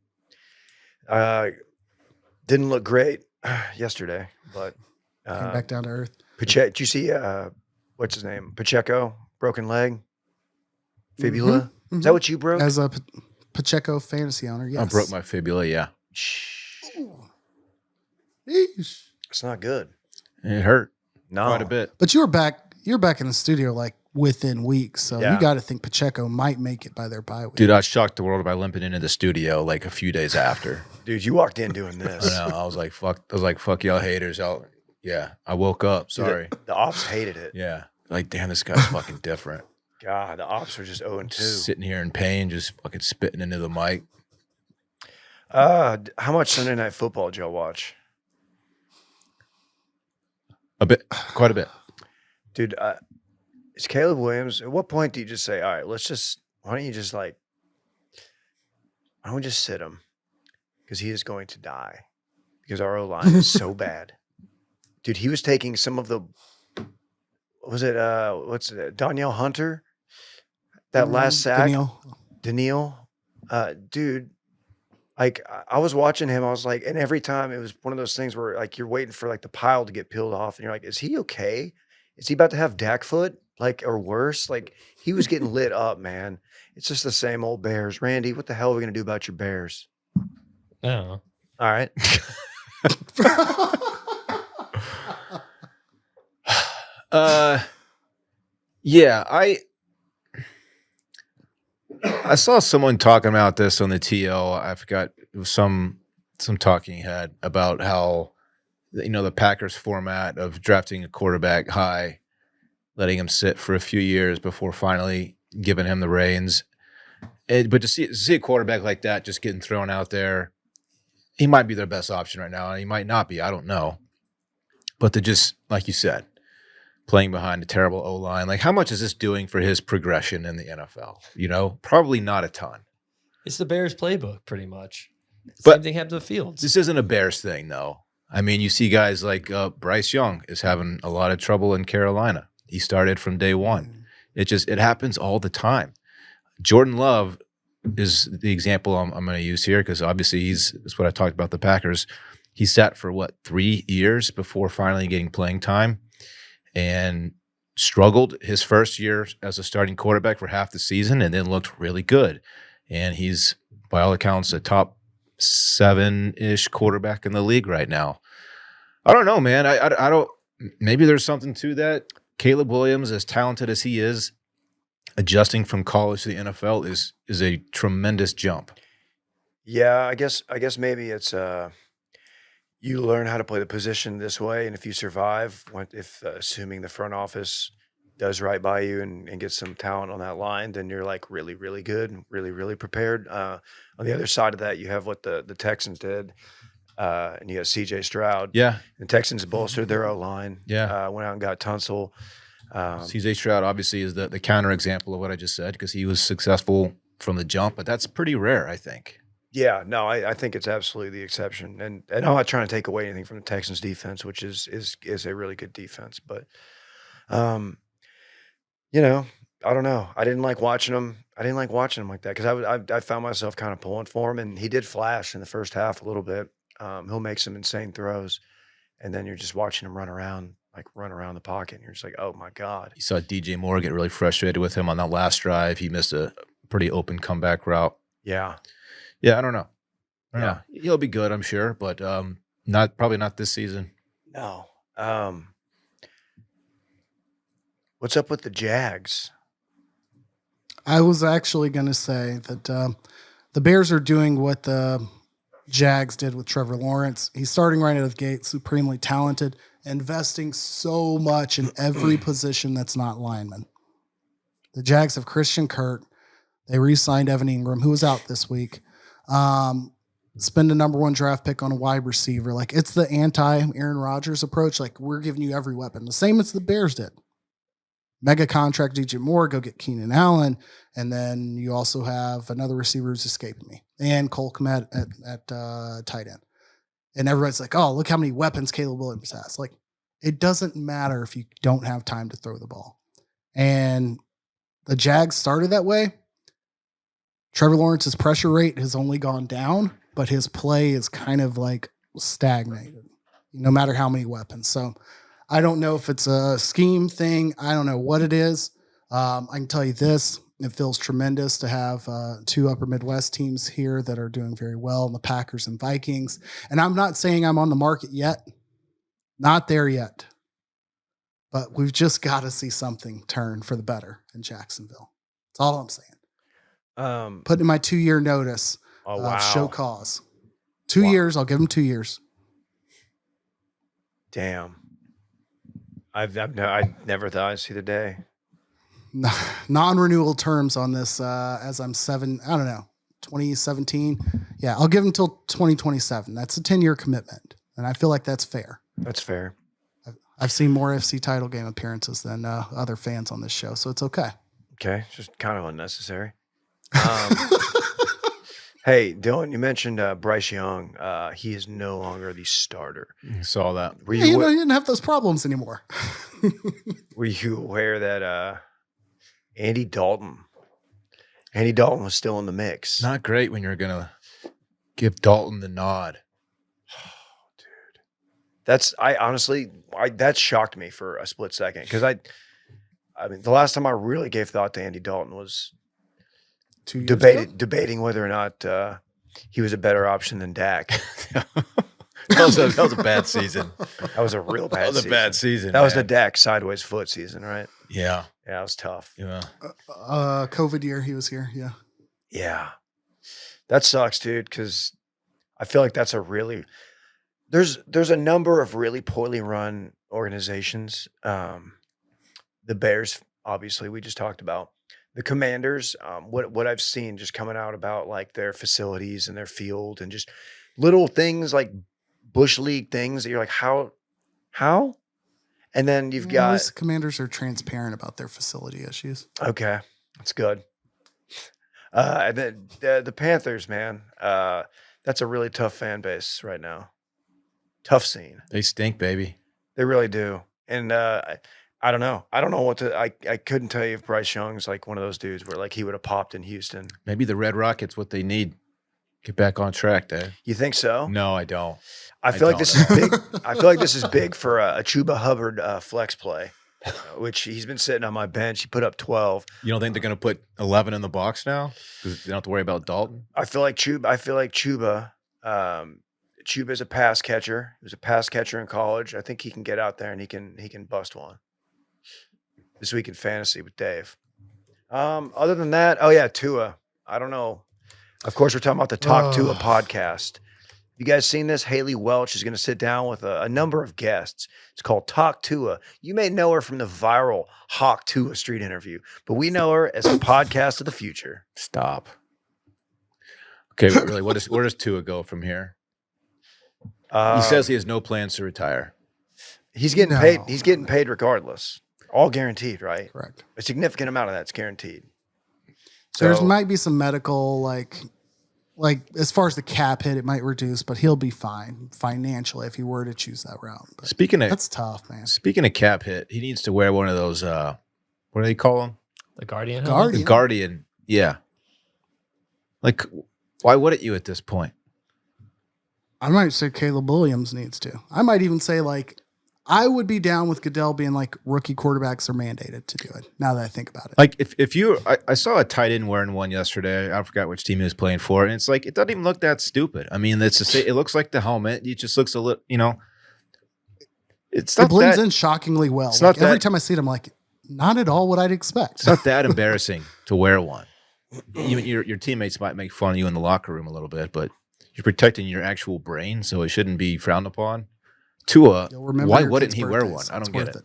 didn't look great yesterday, but Came back down to earth. Did you see what's his name? Pacheco, broken leg, fibula. Mm-hmm. Is that what you broke? As a Pacheco fantasy owner, yes. I broke my fibula, yeah. Yeesh. It's not good. It hurt No, quite a bit. But you're back in the studio like within weeks, so you got to think Pacheco might make it by their bye week. Dude, I shocked the world by limping into the studio like a few days after. Dude, you walked in doing this. I know. I was like, fuck y'all haters. I woke up. Sorry. Dude, the ops hated it. Yeah. Like, damn, this guy's fucking different. God, the ops are just 0-2. Sitting here in pain, just fucking spitting into the mic. How much Sunday Night Football did y'all watch? A bit, quite a bit. Dude, it's Caleb Williams. At what point do you just say, all right, why don't we just sit him? Because he is going to die. Because our O-line is so bad. Dude, he was taking some of the was it what's it? Danielle Hunter? That last sack, Daniil, dude. Like I was watching him, I was like, and every time it was one of those things where like you're waiting for like the pile to get peeled off, and you're like, is he okay? Is he about to have Dak foot? Like or worse? Like he was getting lit up, man. It's just the same old Bears. Randy, what the hell are we gonna do about your Bears? I don't know. All right. Yeah, I saw someone talking about this on the TL. I forgot, it was some talking head about how the Packers format of drafting a quarterback high, letting him sit for a few years before finally giving him the reins. But to see a quarterback like that just getting thrown out there, he might be their best option right now, and he might not be. I don't know. But to just, like you said, playing behind a terrible O-line, like how much is this doing for his progression in the NFL? Probably not a ton. It's the Bears playbook, pretty much. But same thing happened to Fields. This isn't a Bears thing, though. I mean, you see guys like Bryce Young is having a lot of trouble in Carolina. He started from day one. It happens all the time. Jordan Love is the example I'm going to use here because obviously that's what I talked about the Packers. He sat for 3 years before finally getting playing time and struggled his first year as a starting quarterback for half the season and then looked really good. And he's, by all accounts, a top 7-ish quarterback in the league right now. I don't know, man. I don't – maybe there's something to that. Caleb Williams, as talented as he is, adjusting from college to the NFL is a tremendous jump. Yeah, I guess maybe it's you learn how to play the position this way, and if you survive, assuming the front office does right by you and gets some talent on that line, then you're like really, really good and really, really prepared. On the other side of that, you have what the Texans did, and you got C.J. Stroud. Yeah, the Texans bolstered their O-line. Yeah, went out and got Tunsil. C.J. Stroud obviously is the counter example of what I just said because he was successful from the jump, but that's pretty rare, I think. Yeah, no, I think it's absolutely the exception, and I'm not trying to take away anything from the Texans defense, which is a really good defense, but I don't know. I didn't like watching him. Like that because I found myself kind of pulling for him, and he did flash in the first half a little bit. He'll make some insane throws, and then you're just watching him run around the pocket, and you're just like, oh my God. You saw DJ Moore get really frustrated with him on that last drive. He missed a pretty open comeback route. Yeah. Yeah, I don't know. Yeah, he'll be good, I'm sure, but probably not this season. No. What's up with the Jags? I was actually going to say that the Bears are doing what the Jags did with Trevor Lawrence. He's starting right out of the gate, supremely talented, investing so much in every position that's not lineman. The Jags have Christian Kirk. They re-signed Evan Ingram, who was out this week. Spend a number 1 draft pick on a wide receiver. Like, it's the anti-Aaron Rodgers approach. Like, we're giving you every weapon. The same as the Bears did. Mega contract DJ Moore, go get Keenan Allen. And then you also have another receiver who's escaping me. And Cole Kmet at tight end. And everybody's like, oh, look how many weapons Caleb Williams has. Like, it doesn't matter if you don't have time to throw the ball. And the Jags started that way. Trevor Lawrence's pressure rate has only gone down, but his play is kind of like stagnated, no matter how many weapons. So I don't know if it's a scheme thing. I don't know what it is. I can tell you this. It feels tremendous to have 2 upper Midwest teams here that are doing very well, the Packers and Vikings. And I'm not saying I'm on the market yet. Not there yet. But we've just got to see something turn for the better in Jacksonville. That's all I'm saying. Put in my 2-year notice. Oh, wow. Show cause. 2 years. I'll give them 2 years. Damn. I never thought I'd see the day. Non-renewal terms on this as I'm 2017. Yeah, I'll give them till 2027. That's a 10-year commitment. And I feel like that's fair. That's fair. I've seen more FC title game appearances than other fans on this show, so it's okay. Okay, it's just kind of unnecessary. Hey, Dylan, you mentioned Bryce Young. He is no longer the starter. Saw that. He didn't have those problems anymore. Were you aware that Andy Dalton was still in the mix? Not great when you're gonna give Dalton the nod. That shocked me for a split second because I mean the last time I really gave thought to Andy Dalton was 2 years ago? debating whether or not he was a better option than Dak. That was a bad season. That was a real bad season. That was a bad season. That was the man. Dak sideways foot season, right? Yeah. Yeah, it was tough. Yeah. COVID year, he was here. Yeah. Yeah. That sucks, dude, because I feel like that's a really there's a number of really poorly run organizations. The Bears, obviously, we just talked about. The Commanders, what I've seen just coming out about like their facilities and their field and just little things like Bush League things that you're like, how? And then you've At got least the Commanders are transparent about their facility issues. okay, that's good. And then the Panthers, man, that's a really tough fan base right now. Tough scene. They stink, baby. They really do. And I don't know. I don't know what to. I couldn't tell you if Bryce Young's like one of those dudes where like he would have popped in Houston. Maybe the Red Rockets what they need. Get back on track, Dave. You think so? No, I don't. I feel like this is big. I feel like this is big for a Chuba Hubbard flex play, which he's been sitting on my bench. He put up 12. You don't think they're going to put 11 in the box now? Because they don't have to worry about Dalton? I feel like Chuba. Chuba's a pass catcher. He was a pass catcher in college. I think he can get out there and he can bust one. This week in fantasy with Dave. Other than that, oh yeah, Tua. I don't know. Of course, we're talking about the Talk Tua podcast. You guys seen this? Haley Welch is going to sit down with a number of guests. It's called Talk Tua. You may know her from the viral Hawk Tua Street interview, but we know her as a podcast of the future. Stop. Okay, but really, where does Tua go from here? He says he has no plans to retire. He's getting paid. He's getting paid regardless. All guaranteed, right? Correct. A significant amount of that's guaranteed. So there might be some medical, like as far as the cap hit, it might reduce, but he'll be fine financially if he were to choose that route. But that's tough, man. Speaking of cap hit, he needs to wear one of those. What do they call them? The Guardian. The Guardian. Yeah. Like, why wouldn't you at this point? I might say Caleb Williams needs to. I might even say like I would be down with Goodell being like rookie quarterbacks are mandated to do it. Now that I think about it, like if you, I saw a tight end wearing one yesterday. I forgot which team he was playing for, and it's like it doesn't even look that stupid. I mean, it's just, it looks like the helmet. It just looks a little, it's not it blends that, in shockingly well. It's like not every that, time I see it, I'm like, not at all what I'd expect. It's not that embarrassing to wear one. Even your teammates might make fun of you in the locker room a little bit, but you're protecting your actual brain, so it shouldn't be frowned upon. Tua, why wouldn't he wear one? I don't get it.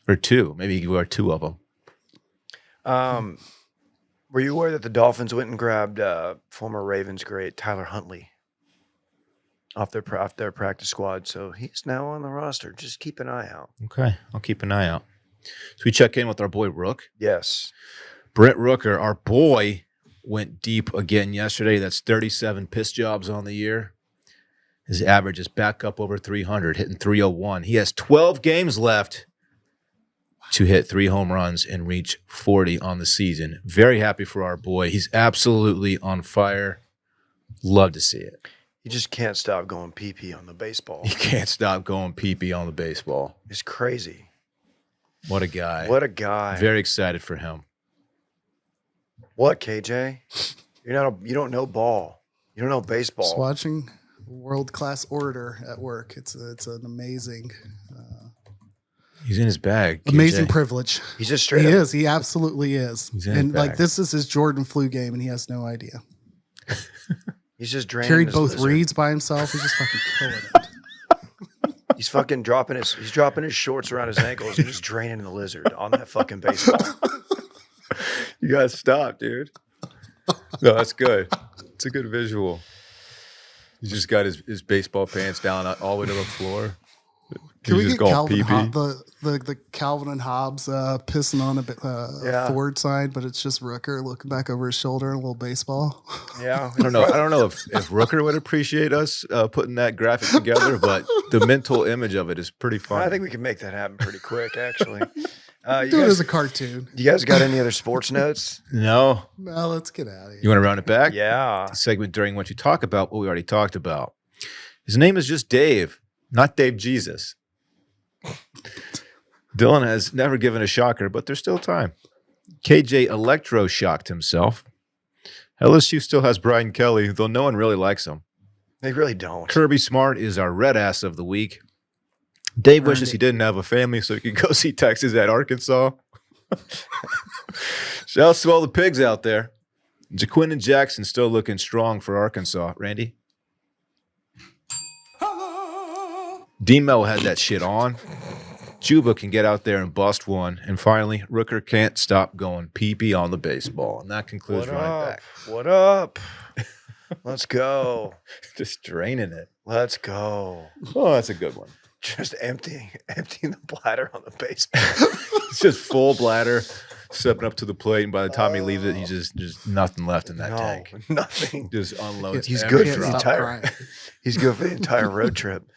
Or two. Maybe he could wear two of them. Were you aware that the Dolphins went and grabbed former Ravens great Tyler Huntley off their practice squad? So he's now on the roster. Just keep an eye out. Okay, I'll keep an eye out. So we check in with our boy Rook. Yes. Brent Rooker, our boy, went deep again yesterday. That's 37 piss jobs on the year. His average is back up over 300, hitting 301. He has 12 games left to hit 3 home runs and reach 40 on the season. Very happy for our boy. He's absolutely on fire. Love to see it. You just can't stop going pee-pee on the baseball. He can't stop going pee-pee on the baseball. It's crazy. What a guy. What a guy. Very excited for him. What, KJ? You don't know ball. You don't know baseball. Just watching world-class orator at work. It's an amazing he's in his bag. Amazing privilege. He's just straight. He up. is. He absolutely is. He's in and his like bag. this is his Jordan flu game, and he has no idea. He's just draining. Carried his both lizard. reeds by himself. He's just fucking killing it. He's fucking dropping his shorts around his ankles and just draining the lizard on that fucking baseball. You gotta stop, dude. No, that's good. It's a good visual. He's just got his baseball pants down all the way to the floor. Can we just get call Calvin PP? the Calvin and Hobbes pissing on a forward side, but it's just Rooker looking back over his shoulder and a little baseball. Yeah. I don't know if Rooker would appreciate us putting that graphic together, but the mental image of it is pretty fun. I think we can make that happen pretty quick, actually. Do it as a cartoon. You guys got any other sports notes? No. No, let's get out of here. You want to round it back? Yeah. The segment during which you talk about what we already talked about. His name is just Dave, not Dave Jesus. Dylan has never given a shocker, but there's still time. KJ Electro shocked himself. LSU still has Brian Kelly, though no one really likes him. They really don't. Kirby Smart is our red ass of the week. Dave wishes he didn't have a family so he could go see Texas at Arkansas. Shouts to all the pigs out there. Jaquin and Jackson still looking strong for Arkansas. Randy? D-Mel had that shit on. Juba can get out there and bust one. And finally, Rooker can't stop going pee-pee on the baseball. And that concludes running back. What up? Let's go. Just draining it. Let's go. Oh, that's a good one. Just emptying the bladder on the baseball. It's just full bladder, stepping up to the plate, and by the time he leaves it, he's just nothing left in that tank. Nothing. Just unloads. He's every good for the drop. entire. He's good for the entire road trip.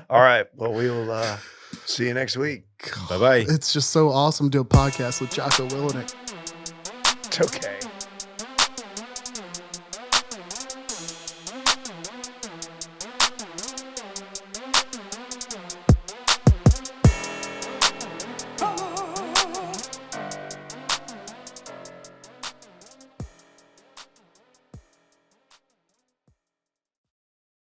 All right. Well, we will see you next week. Bye bye. It's just so awesome to do a podcast with Jocko Willenick. It's okay.